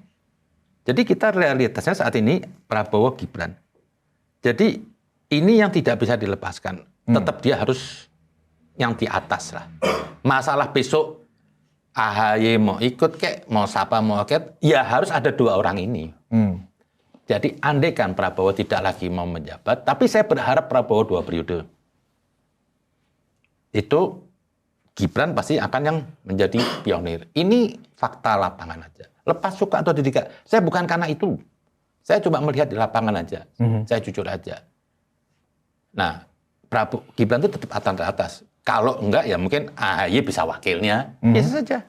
Jadi kita realitasnya saat ini Prabowo Gibran. Jadi ini yang tidak bisa dilepaskan. Tetap dia harus yang di atas lah. Masalah besok AHY mau ikut kek, mau siapa mau ikut, ya harus ada 2 orang ini. Jadi andaikan Prabowo tidak lagi mau menjabat, tapi saya berharap Prabowo 2 periode. Itu Gibran pasti akan yang menjadi pionir. Ini fakta lapangan aja. Lepas suka atau tidak, saya bukan karena itu. Saya coba melihat di lapangan aja. Saya jujur aja. Nah, Gibran itu tetap atas. Kalau enggak ya mungkin AHY bisa wakilnya. Biasa saja.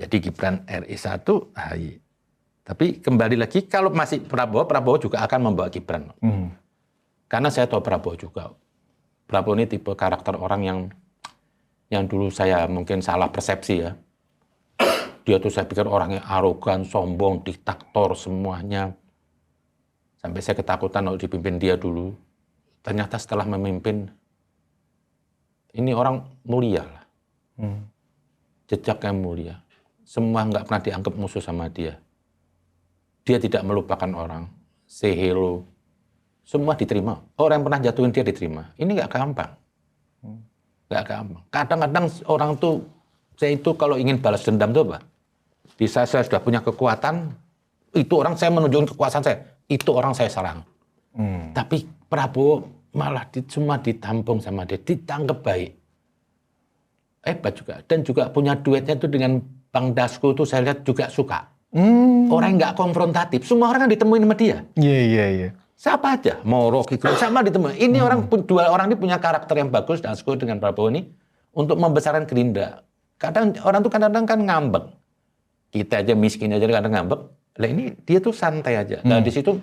Jadi Gibran RI 1, AHY. Tapi kembali lagi, kalau masih Prabowo juga akan membawa Gibran. Karena saya tahu Prabowo juga. Prabowo ini tipe karakter orang yang dulu saya mungkin salah persepsi ya. Dia tuh saya pikir orangnya arogan, sombong, diktator semuanya. Sampai saya ketakutan kalau dipimpin dia dulu. Ternyata setelah memimpin, ini orang mulia lah. Jejaknya mulia. Semua nggak pernah dianggap musuh sama dia. Dia tidak melupakan orang. Say hello. Semua diterima. Orang yang pernah jatuhin dia diterima. Ini nggak gampang. Nggak gampang. Kadang-kadang orang tuh, saya itu kalau ingin balas dendam tuh apa? Di saya sudah punya kekuatan, itu orang saya menunjukkan kekuasaan saya, itu orang saya serang. Tapi Prabowo malah semua ditampung sama dia, ditangkap baik. Hebat juga. Dan juga punya duetnya itu dengan Bang Dasko itu saya lihat juga suka. Orang yang nggak konfrontatif, semua orang kan ditemuin sama dia. Iya. Siapa aja, mau Rocky sama ditemuin. Ini dua orang ini punya karakter yang bagus, Dasko dengan Prabowo ini, untuk membesarkan Gerindra. Kadang orang tuh kadang-kadang kan ngambek. Kita aja miskin aja kadang ngambek. Lah ini dia tuh santai aja. Nah di situ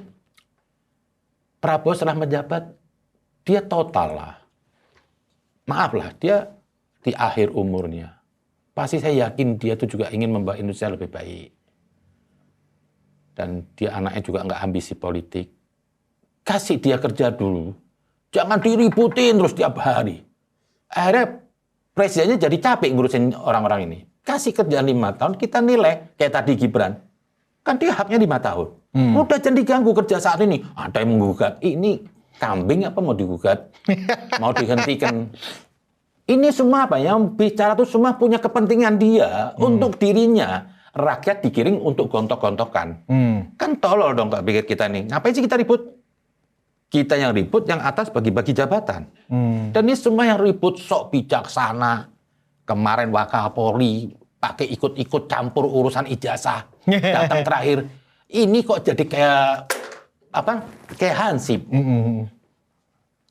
Prabowo setelah menjabat, dia total lah. Maaf lah, dia di akhir umurnya. Pasti saya yakin dia tuh juga ingin membawa Indonesia lebih baik. Dan dia anaknya juga nggak ambisi politik. Kasih dia kerja dulu. Jangan diributin terus tiap hari. Akhirnya presidennya jadi capek ngurusin orang-orang ini. Kasih kerjaan 5 tahun, kita nilai. Kayak tadi Gibran. Kan dia haknya 5 tahun. Udah jangan diganggu kerja saat ini. Ada yang menggugat. Ini kambing apa mau digugat? Mau dihentikan. Ini semua apa? Yang bicara itu semua punya kepentingan dia. Untuk dirinya. Rakyat dikiring untuk gontok-gontokan. Kan tolol dong Pak pikir kita nih. Ngapain sih kita ribut? Kita yang ribut, yang atas bagi-bagi jabatan. Dan ini semua yang ribut sok bijaksana. Kemarin Wakapolri pakai ikut-ikut campur urusan ijazah. Datang terakhir. Ini kok jadi kayak Hansip.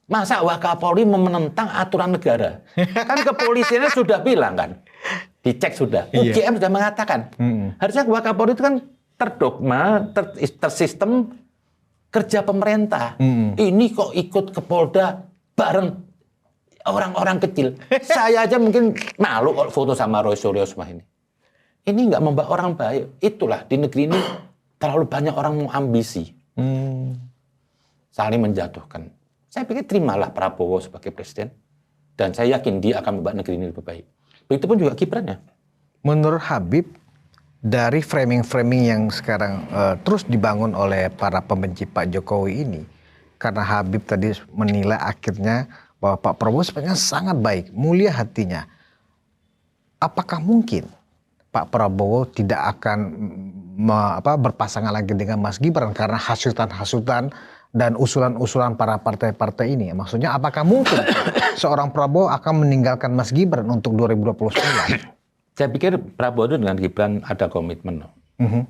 Masa Wakapolri menentang aturan negara? Kan kepolisiannya sudah bilang kan. Dicek sudah. UGM sudah mengatakan. Harusnya Wakapolri itu kan terdogma, tersistem kerja pemerintah. Ini kok ikut ke Polda bareng orang-orang kecil. Saya aja mungkin malu kalau foto sama Roy Suryo semua ini. Ini nggak membawa orang baik. Itulah di negeri ini terlalu banyak orang mau ambisi. Saling menjatuhkan. Saya pikir terimalah Prabowo sebagai presiden. Dan saya yakin dia akan membawa negeri ini lebih baik. Begitupun juga Gibran ya. Menurut Habib, dari framing-framing yang sekarang terus dibangun oleh para pembenci Pak Jokowi ini, karena Habib tadi menilai akhirnya bahwa Pak Prabowo sebenarnya sangat baik, mulia hatinya. Apakah mungkin Pak Prabowo tidak akan berpasangan lagi dengan Mas Gibran karena hasutan-hasutan dan usulan-usulan para partai-partai ini? Maksudnya apakah mungkin seorang Prabowo akan meninggalkan Mas Gibran untuk 2029? Saya pikir Prabowo itu dengan Gibran ada komitmen.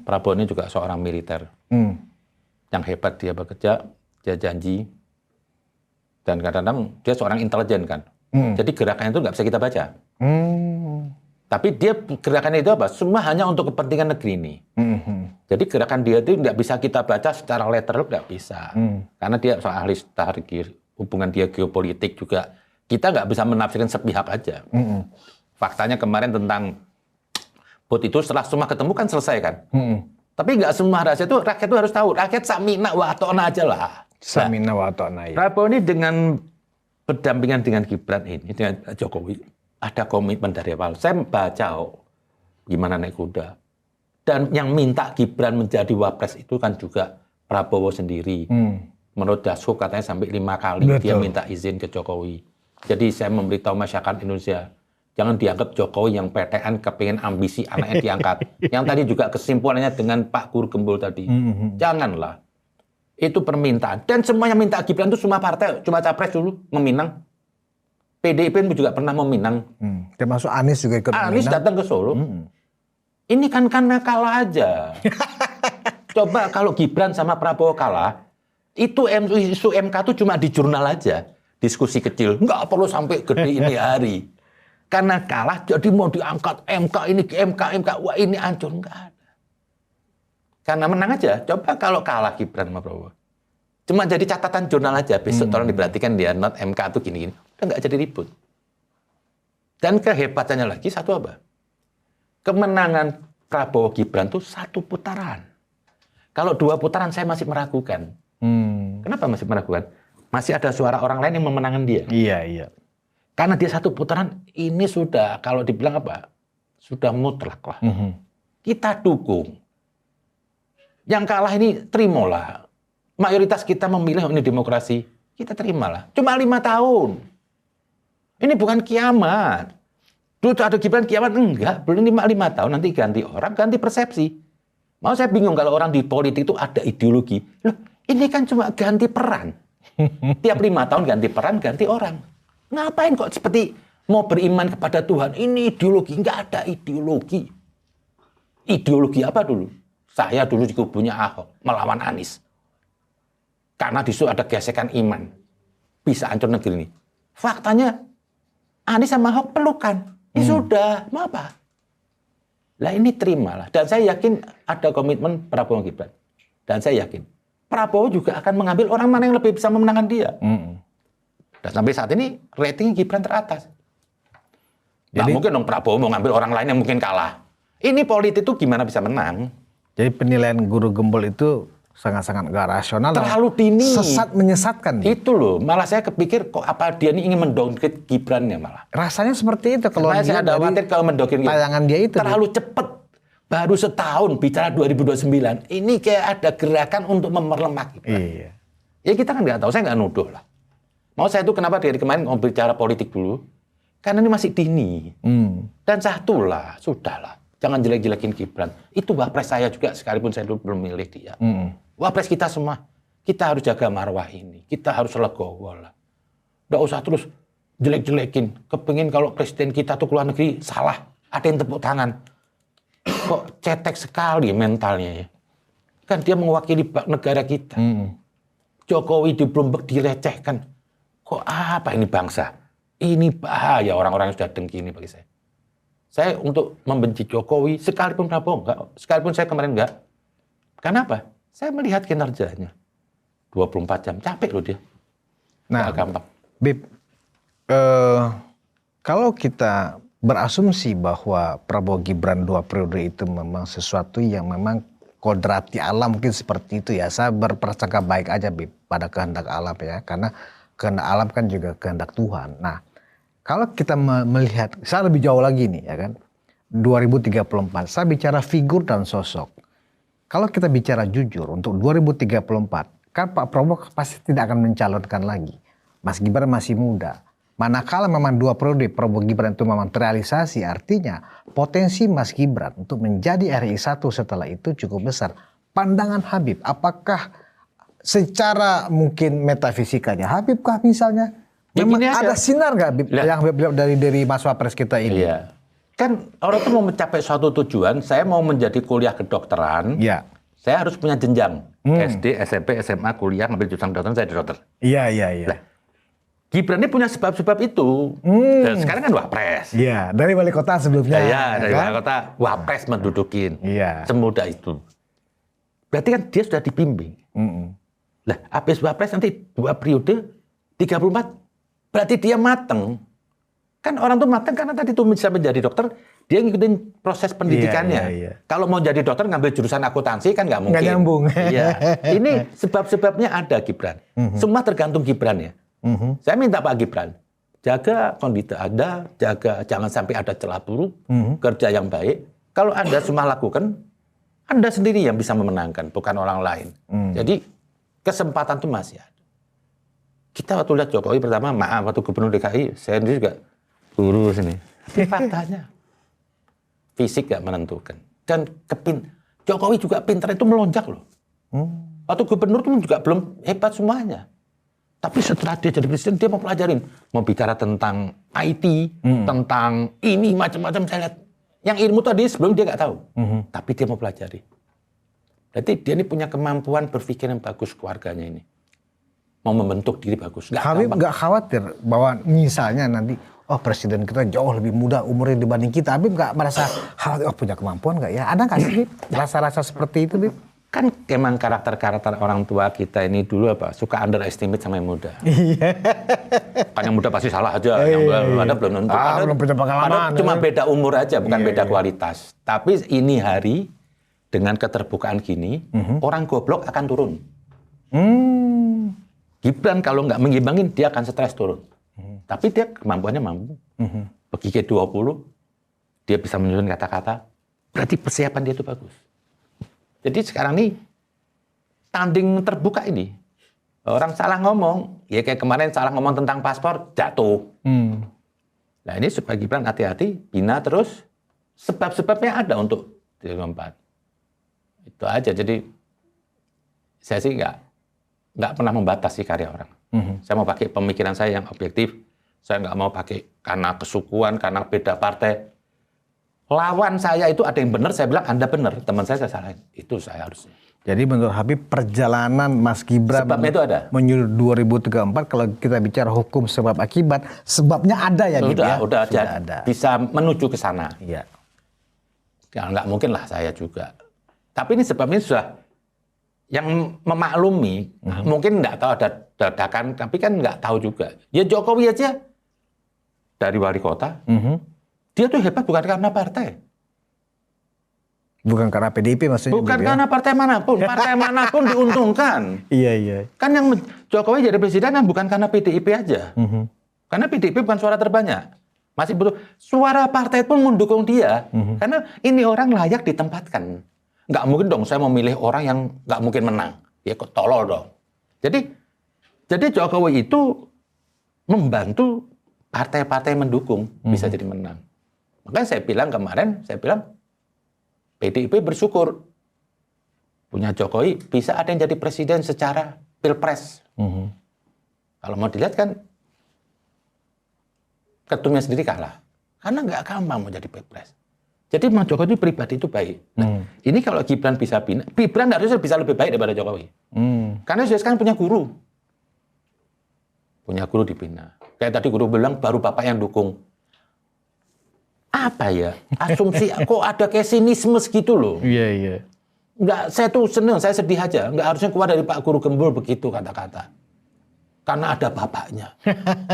Prabowo ini juga seorang militer. Yang hebat, dia bekerja, dia janji. Dan kadang-kadang dia seorang intelijen kan. Jadi gerakannya itu nggak bisa kita baca. Tapi dia gerakannya itu apa? Semua hanya untuk kepentingan negeri ini. Jadi gerakan dia itu nggak bisa kita baca secara literal, nggak bisa. Karena dia seorang ahli strategi, hubungan dia geopolitik juga. Kita nggak bisa menafsirkan sepihak aja. Faktanya kemarin tentang bot itu setelah semua ketemu kan selesai kan. Tapi nggak semua rahasia itu rakyat itu harus tahu. Rakyat samina wa atona aja lah. Samina wa atona. Prabowo ini dengan berdampingan dengan Gibran ini, dengan Jokowi, ada komitmen dari awal. Saya baca gimana naik kuda. Dan yang minta Gibran menjadi wapres itu kan juga Prabowo sendiri. Menurut Dasko katanya sampai 5 kali dia minta izin ke Jokowi. Jadi saya memberitahu masyarakat Indonesia, jangan dianggap Jokowi yang PTN kepingin ambisi anaknya diangkat. Yang tadi juga kesimpulannya dengan Pak Guru Gembul tadi. Janganlah. Itu permintaan. Dan semua yang minta Gibran itu semua partai, cuma capres dulu meminang. PDIP juga pernah meminang. Termasuk Anies juga ikut Anies meminang. datang ke Solo. Ini kan karena kalah aja. Coba kalau Gibran sama Prabowo kalah, itu isu MK itu cuma di jurnal aja. Diskusi kecil. Nggak perlu sampai gede ini hari. Karena kalah, jadi mau diangkat MK ini ke MK. Wah ini hancur. Nggak ada. Karena menang aja. Coba kalau kalah Gibran sama Prabowo. Cuma jadi catatan jurnal aja. Besok tolong diperhatikan dia not MK itu gini-gini. Udah nggak jadi ribut. Dan kehebatannya lagi satu apa? Kemenangan Prabowo Gibran itu 1 putaran. Kalau 2 putaran saya masih meragukan. Kenapa masih meragukan? Masih ada suara orang lain yang memenangkan dia. Iya. Karena dia 1 putaran ini sudah kalau dibilang apa? Sudah mutlak lah. Kita dukung. Yang kalah ini terimalah. Mayoritas kita memilih ini demokrasi. Kita terimalah. Cuma 5 tahun. Ini bukan kiamat. Dulu ada Gibran kiamat, enggak. Belum 5 tahun, nanti ganti orang, ganti persepsi. Mau saya bingung kalau orang di politik itu ada ideologi. Loh, ini kan cuma ganti peran. Tiap 5 tahun ganti peran, ganti orang. Ngapain kok seperti mau beriman kepada Tuhan? Ini ideologi, enggak ada ideologi. Ideologi apa dulu? Saya dulu di kubunya Ahok, melawan Anies. Karena di situ ada gesekan iman. Bisa hancur negeri ini. Faktanya, Anies sama Ahok pelukan. Ini sudah, mau apa? Lah ini terimalah. Dan saya yakin ada komitmen Prabowo Gibran. Dan saya yakin Prabowo juga akan mengambil orang mana yang lebih bisa memenangkan dia. Dan sampai saat ini rating Gibran teratas. Jadi mungkin dong Prabowo mau ngambil orang lain yang mungkin kalah. Ini politik itu gimana bisa menang? Jadi penilaian Guru Gembul itu sangat-sangat gak rasional. Terlalu dini. Sesat menyesatkan. Itu loh. Malah saya kepikir kok apa dia ini ingin mendowngrade Gibran ya malah. Rasanya seperti itu kalau saya ada khawatir kalau mendowngrade tayangan dia itu. Terlalu cepat. Baru setahun bicara 2029. Ini kayak ada gerakan untuk memperlemah Gibran. Iya. Ya kita kan nggak tahu. Saya nggak nuduh lah. Mau saya itu kenapa dari kemarin mau bicara politik dulu? Karena ini masih dini. Dan satulah, sudahlah. Jangan jelek-jelekin Gibran. Itu wapres saya juga sekalipun saya dulu belum milih dia. Wapres kita semua. kita harus jaga marwah ini. Kita harus legowo lah. Nggak usah terus jelek-jelekin. Kepingin kalau presiden kita tuh keluar negeri salah. Ada yang tepuk tangan. Kok cetek sekali mentalnya ya. Kan dia mewakili negara kita. Jokowi di Bloomberg direcehkan. Kok apa ini bangsa? Ini bahaya orang-orang yang sudah dengki ini bagi saya. Saya untuk membenci Jokowi, sekalipun Prabowo enggak, sekalipun saya kemarin enggak. Kenapa? Saya melihat kinerjanya. 24 jam, capek loh dia. Nah, Nggak gampang. Bib, kalau kita berasumsi bahwa Prabowo Gibran 2 periode itu memang sesuatu yang memang kodrati alam mungkin seperti itu ya. Saya berprasangka baik aja Bib pada kehendak alam ya. Karena kehendak alam kan juga kehendak Tuhan. Nah, kalau kita melihat, saya lebih jauh lagi nih ya kan. 2034, saya bicara figur dan sosok. Kalau kita bicara jujur untuk 2034, kan Pak Prabowo pasti tidak akan mencalonkan lagi. Mas Gibran masih muda. Manakala memang 2 periode Prabowo Gibran itu memang terrealisasi, artinya potensi Mas Gibran untuk menjadi RI 1 setelah itu cukup besar. Pandangan Habib, apakah secara mungkin metafisikanya Habib kah misalnya? Ya, Memang gini aja. ada sinar nggak Habib Lah. yang Habib lihat dari Mas Wapres kita ini? Iya. Kan orang tuh mau mencapai suatu tujuan, saya mau menjadi kuliah kedokteran, Iya. saya harus punya jenjang. SD, SMP, SMA, kuliah, ngambil jurusan kedokteran, saya jadi dokter. Iya. Lah, Gibran ini punya sebab-sebab itu. Dan sekarang kan wapres. Iya, dari wali kota sebelumnya. Iya, dari kan? wali kota wapres mendudukin. Iya. Semudah itu. Berarti kan dia sudah dibimbing. Lah, habis wapres nanti 2 periode, 34, berarti dia mateng. Kan orang tuh mateng karena tadi tuh bisa menjadi dokter, dia ngikutin proses pendidikannya. Iya. Kalau mau jadi dokter ngambil jurusan akuntansi kan nggak mungkin. Nggak nyambung. Iya. Ini sebab-sebabnya ada Gibran. Semua tergantung Gibran ya. Saya minta Pak Gibran, jaga kondisi Anda, jaga jangan sampai ada celah buruk, kerja yang baik. Kalau Anda semua lakukan, Anda sendiri yang bisa memenangkan, bukan orang lain. Jadi kesempatan itu masih ada. Kita waktu lihat Jokowi pertama, maaf waktu Gubernur DKI, saya sendiri juga guru sini. Tapi faktanya, fisik gak menentukan. Dan Jokowi juga pintar itu melonjak loh. Waktu Gubernur itu juga belum hebat semuanya. Tapi setelah dia jadi presiden, dia mau pelajarin. Mau bicara tentang IT, tentang ini, macam-macam saya lihat. Yang ilmu tadi sebelum dia nggak tahu. Tapi dia mau pelajari. Berarti dia ini punya kemampuan berpikir yang bagus keluarganya ini. Mau membentuk diri bagus. Habib nggak khawatir bahwa misalnya nanti, oh presiden kita jauh lebih muda umurnya dibanding kita. Habib nggak merasa khawatir, oh punya kemampuan nggak ya? Ada nggak sih Habib? Rasa-rasa seperti itu Habib? Kan emang karakter-karakter orang tua kita ini dulu suka underestimate sama yang muda. Kan yang muda pasti salah aja, yang ada belum tentu. Belum punya pengalaman. Cuma beda umur aja, bukan beda kualitas. Tapi ini hari dengan keterbukaan gini, orang goblok akan turun. Gibran kalau nggak mengimbangin, dia akan stres turun. Tapi dia kemampuannya mampu. Bagi G20, dia bisa menyusun kata-kata. Berarti persiapan dia itu bagus. Jadi sekarang nih, tanding terbuka ini. Orang salah ngomong, ya kayak kemarin salah ngomong tentang paspor, jatuh. Nah ini supaya Gibran hati-hati, bina terus, sebab-sebabnya ada untuk 2024. Itu aja, jadi saya sih nggak pernah membatasi karya orang. Saya mau pakai pemikiran saya yang objektif, saya nggak mau pakai karena kesukuan, karena beda partai. Lawan saya itu ada yang benar, saya bilang Anda benar, teman saya salahin. Itu saya harusnya. Jadi menurut Habib perjalanan Mas Gibran Sebabnya itu ada. menuju 2034 kalau kita bicara hukum sebab akibat, sebabnya ada ya gitu ya? Udah Sudah ada. Bisa menuju ke sana. Iya. Ya nggak mungkin lah saya juga. Tapi ini sebabnya sudah yang memaklumi, mungkin nggak tahu ada dadakan, tapi kan nggak tahu juga. Ya Jokowi aja dari wali kota, dia tuh hebat bukan karena partai. Bukan karena PDIP maksudnya? Bukan Bib, karena partai manapun diuntungkan. Iya. Kan yang Jokowi jadi presiden kan bukan karena PDIP aja. Karena PDIP bukan suara terbanyak. Masih butuh suara partai pun mendukung dia. Karena ini orang layak ditempatkan. Nggak mungkin dong saya memilih orang yang nggak mungkin menang. Ya kok tolol dong. Jadi Jokowi itu membantu partai-partai mendukung bisa jadi menang. Makanya saya bilang kemarin, PDIP bersyukur punya Jokowi bisa ada yang jadi presiden secara pilpres. Kalau mau dilihat kan ketumnya sendiri kalah. Karena nggak gampang mau jadi pilpres. Jadi Bang Jokowi pribadi itu baik. Nah, ini kalau Gibran bisa pindah, Gibran harusnya bisa lebih baik daripada Jokowi. Karena dia sekarang punya guru. Punya guru dipindah. Kayak tadi guru bilang baru bapak yang dukung. Apa ya? Asumsi kok ada kayak sinisme gitu loh. Iya. Enggak, saya tuh seneng, saya sedih aja. Enggak harusnya keluar dari Pak Guru Gembul begitu kata-kata. Karena ada bapaknya.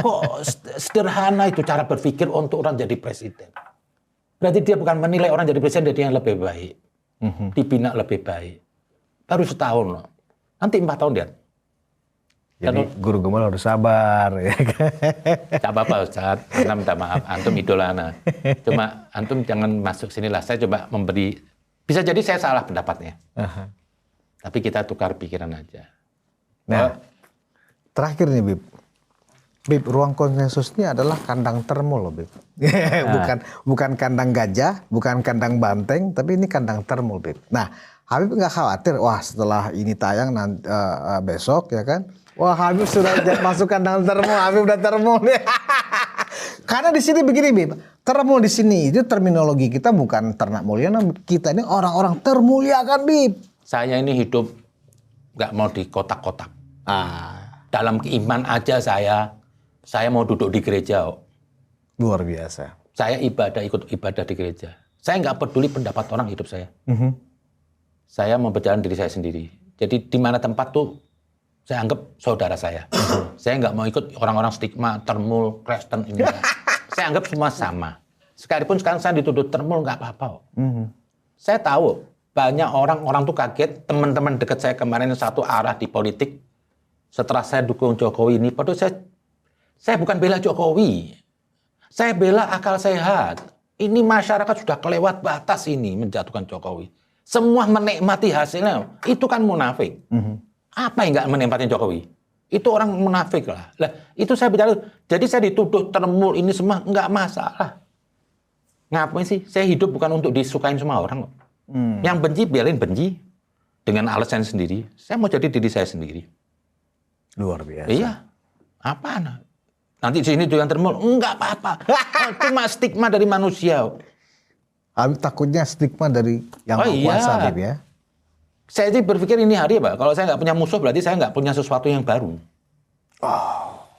Kok sederhana itu cara berpikir untuk orang jadi presiden. Berarti dia bukan menilai orang jadi presiden dari yang lebih baik. Dibina lebih baik. Baru setahun loh. Nanti 4 tahun dia. Jadi guru Gembul harus sabar ya kan. Tak apa-apa Ustaz, karena minta maaf, antum idolana. Cuma antum jangan masuk sinilah, saya coba memberi, bisa jadi saya salah pendapatnya. Tapi kita tukar pikiran aja. Nah, terakhir nih Bib. Bib, ruang konsensus ini adalah kandang termul loh Bib. bukan kandang gajah, bukan kandang banteng, tapi ini kandang termul Bib. Nah, Habib nggak khawatir, wah setelah ini tayang nanti, besok ya kan, wah Habib sudah masuk kandang termul, Habib udah termul nih. Karena di sini begini Bib, termul di sini itu terminologi kita bukan ternak mulia, kita ini orang-orang termuliakan Bib. Saya ini hidup nggak mau di kotak-kotak. Dalam keiman aja saya mau duduk di gereja. Luar biasa. Saya ikut ibadah di gereja. Saya nggak peduli pendapat orang hidup saya. Saya mau berjalan diri saya sendiri. Jadi di mana tempat tuh saya anggap saudara saya. Saya nggak mau ikut orang-orang stigma, termul, Kristen ini. Saya anggap semua sama. Sekalipun sekarang saya dituduh termul nggak apa-apa. Saya tahu banyak orang tuh kaget. Teman-teman dekat saya kemarin satu arah di politik. Setelah saya dukung Jokowi ini, padahal saya bukan bela Jokowi. Saya bela akal sehat. Ini masyarakat sudah kelewat batas ini menjatuhkan Jokowi. Semua menikmati hasilnya, itu kan munafik. Apa yang nggak menikmati Jokowi? Itu orang munafik lah. Itu saya bicara, jadi saya dituduh termul ini semua, nggak masalah. Ngapain sih? Saya hidup bukan untuk disukain semua orang. Yang benci, biarin benci. Dengan alasan sendiri. Saya mau jadi diri saya sendiri. Luar biasa. Iya. Apaan? Nanti di sini juga termul, nggak apa-apa. Cuma stigma dari manusia. Habib takutnya stigma dari yang kuasa Habib ya. Saya sih berpikir ini hari Pak, kalau saya nggak punya musuh berarti saya nggak punya sesuatu yang baru.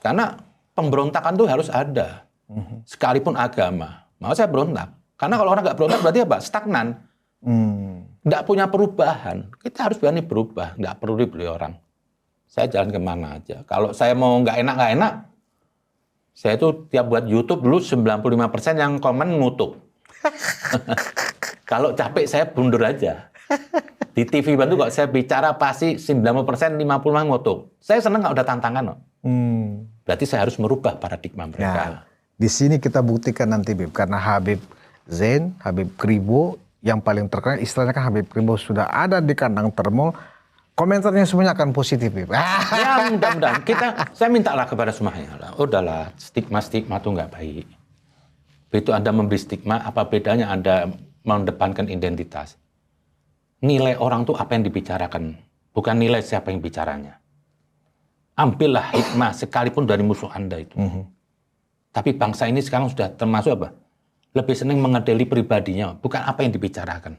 Karena pemberontakan tuh harus ada. Sekalipun agama. Mau saya berontak. Karena kalau orang nggak berontak berarti apa? Stagnan. Nggak punya perubahan. Kita harus berani berubah. Nggak perlu dibeli orang. Saya jalan kemana aja. Kalau saya mau nggak enak, saya itu tiap buat YouTube dulu 95% yang komen ngutuk. Kalau capek saya mundur aja. Di TV Bantu kok saya bicara pasti 90% 50% ngutuk. Saya senang kalau ada tantangan. Berarti saya harus merubah paradigma mereka. Nah, di sini kita buktikan nanti Bib. Karena Habib Zain, Habib Kribo yang paling terkenal, istilahnya kan Habib Kribo sudah ada di kandang termul. Komentarnya semuanya akan positif Bib. Ya mudah-mudahan. Saya mintalah kepada semuanya. Udahlah, stigma-stigma itu nggak baik. Begitu Anda memberi stigma, apa bedanya Anda mendepankan identitas? Nilai orang itu apa yang dibicarakan, bukan nilai siapa yang bicaranya. Ambillah hikmah sekalipun dari musuh Anda itu. Tapi bangsa ini sekarang sudah termasuk apa? Lebih senang mengedeli pribadinya, bukan apa yang dibicarakan.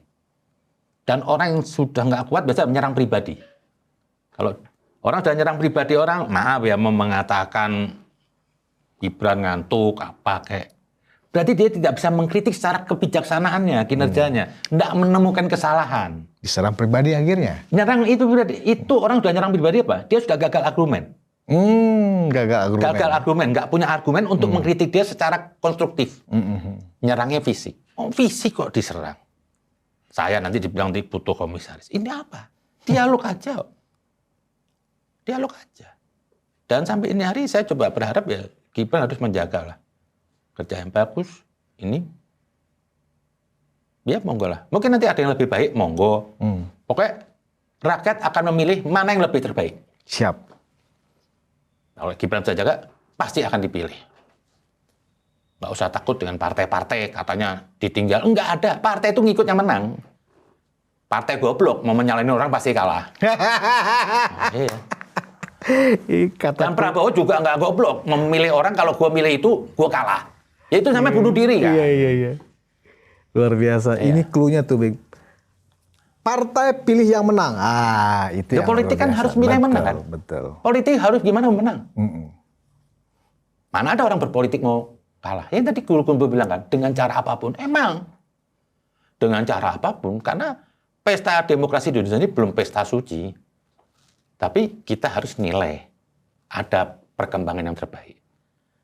Dan orang yang sudah nggak kuat biasa menyerang pribadi. Kalau orang sudah menyerang pribadi orang, maaf ya, mau mengatakan Gibran ngantuk, apa kayak. Berarti dia tidak bisa mengkritik secara kebijaksanaannya, kinerjanya. Tidak menemukan kesalahan. Diserang pribadi akhirnya. Nyerang itu berarti, itu orang sudah nyerang pribadi apa? Dia sudah gagal argumen. Gagal argumen. Gagal argumen, nggak punya argumen untuk mengkritik dia secara konstruktif. Nyerangnya fisik. Oh, fisik kok diserang. Saya nanti dibilang butuh komisaris. Ini apa? Dialog aja. Dialog aja. Dan sampai ini hari saya coba berharap ya Gibran harus menjaga lah. Kerja yang bagus, ini ya monggo lah. Mungkin nanti ada yang lebih baik, monggo. Pokoknya rakyat akan memilih mana yang lebih terbaik. Siap. Kalau Gibran bisa jaga, pasti akan dipilih. Nggak usah takut dengan partai-partai, katanya ditinggal. Enggak ada, partai itu ngikut yang menang. Partai goblok, mau menyalahin orang pasti kalah. Nah, iya. Dan Prabowo juga nggak goblok. Memilih orang kalau gue milih itu, gue kalah. Ya itu namanya bunuh diri kan. Iya. Luar biasa. Ini clue-nya tuh, Big. Partai pilih yang menang. Itu Ya, yang politik luar kan biasa. harus milih yang menang kan. Betul. Politik harus gimana menang. Mm-mm. Mana ada orang berpolitik mau kalah. Yang tadi guru bilang kan, dengan cara apapun. Emang. Dengan cara apapun. Karena pesta demokrasi di Indonesia ini belum pesta suci. Tapi kita harus nilai. Ada perkembangan yang terbaik.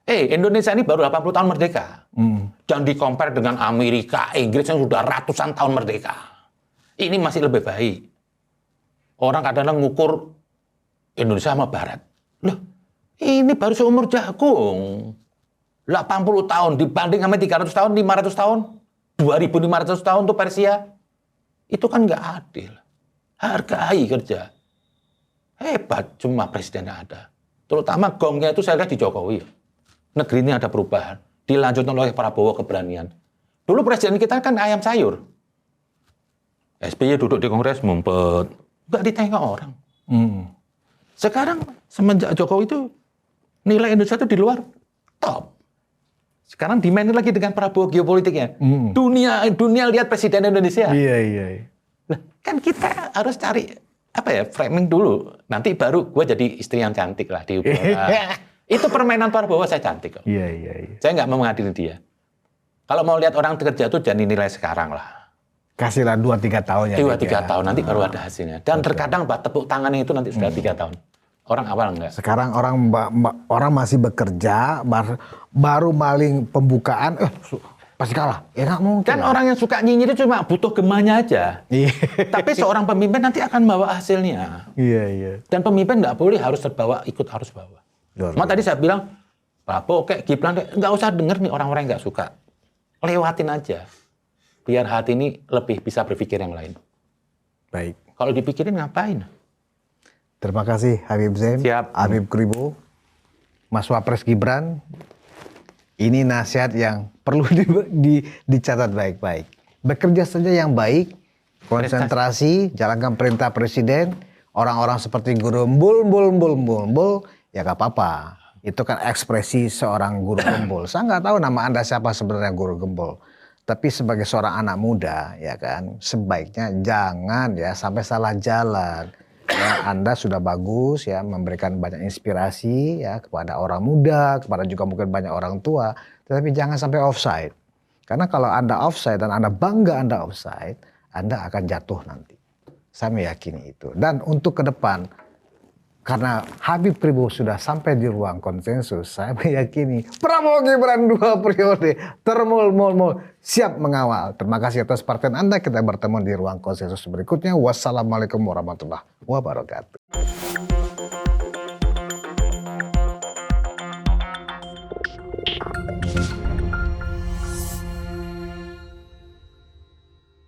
Indonesia ini baru 80 tahun merdeka. Jangan di-compare dengan Amerika, Inggris yang sudah ratusan tahun merdeka. Ini masih lebih baik. Orang kadang-kadang ngukur Indonesia sama Barat. Loh, ini baru seumur jagung. 80 tahun dibanding sama 300 tahun, 500 tahun, 2.500 tahun tuh Persia. Itu kan nggak adil. Hargai kerja. Hebat cuma presiden yang ada. Terutama gongnya itu saya lihat di Jokowi. Negeri ini ada perubahan. Dilanjutkan oleh Prabowo keberanian. Dulu presiden kita kan ayam sayur. SBY duduk di Kongres mumpet. Nggak ditengok orang. Sekarang semenjak Jokowi itu nilai Indonesia itu di luar top. Sekarang demand lagi dengan Prabowo geopolitiknya. Dunia lihat presiden Indonesia. Iya. Nah, kan kita harus cari framing dulu. Nanti baru gue jadi istri yang cantik lah di Itu permainan Prabowo saya cantik kok. Iya. Saya nggak mau mengadili dia. Kalau mau lihat orang kerja itu jangan dinilai sekarang lah. Kasihlah 2-3 tahun ya. 2-3 tahun nanti baru ada hasilnya. Dan terkadang tepuk tangannya itu nanti sudah 3 tahun. Orang awal enggak. Sekarang orang masih bekerja, baru maling pembukaan, pasti kalah. Ya nggak mungkin. Kan orang yang suka nyinyir itu cuma butuh gemanya aja. Iya. Tapi seorang pemimpin nanti akan bawa hasilnya. Iya. Dan pemimpin nggak boleh harus terbawa, ikut arus bawah. Cuma tadi saya bilang, Prabowo kayak Gibran, nggak usah denger nih orang-orang yang nggak suka. Lewatin aja. Biar hati ini lebih bisa berpikir yang lain. Baik. Kalau dipikirin ngapain? Terima kasih Habib Zain, Siap. Habib Kribo, Mas Wapres Gibran. Ini nasihat yang perlu dicatat baik-baik. Bekerja saja yang baik, konsentrasi, jalankan perintah presiden. Orang-orang seperti guru bul, ya gak apa-apa. Itu kan ekspresi seorang guru gembul. Saya nggak tahu nama Anda siapa sebenarnya guru gembul. Tapi sebagai seorang anak muda, ya kan, sebaiknya jangan ya sampai salah jalan. Ya, Anda sudah bagus ya memberikan banyak inspirasi ya kepada orang muda, kepada juga mungkin banyak orang tua. Tetapi jangan sampai offside. Karena kalau Anda offside dan Anda bangga Anda offside, Anda akan jatuh nanti. Saya meyakini itu. Dan untuk ke depan, karena Habib Kribo sudah sampai di ruang konsensus, saya meyakini Prabowo Gibran 2 periode termul siap mengawal. Terima kasih atas perhatian Anda. Kita bertemu di ruang konsensus berikutnya. Wassalamualaikum warahmatullahi wabarakatuh.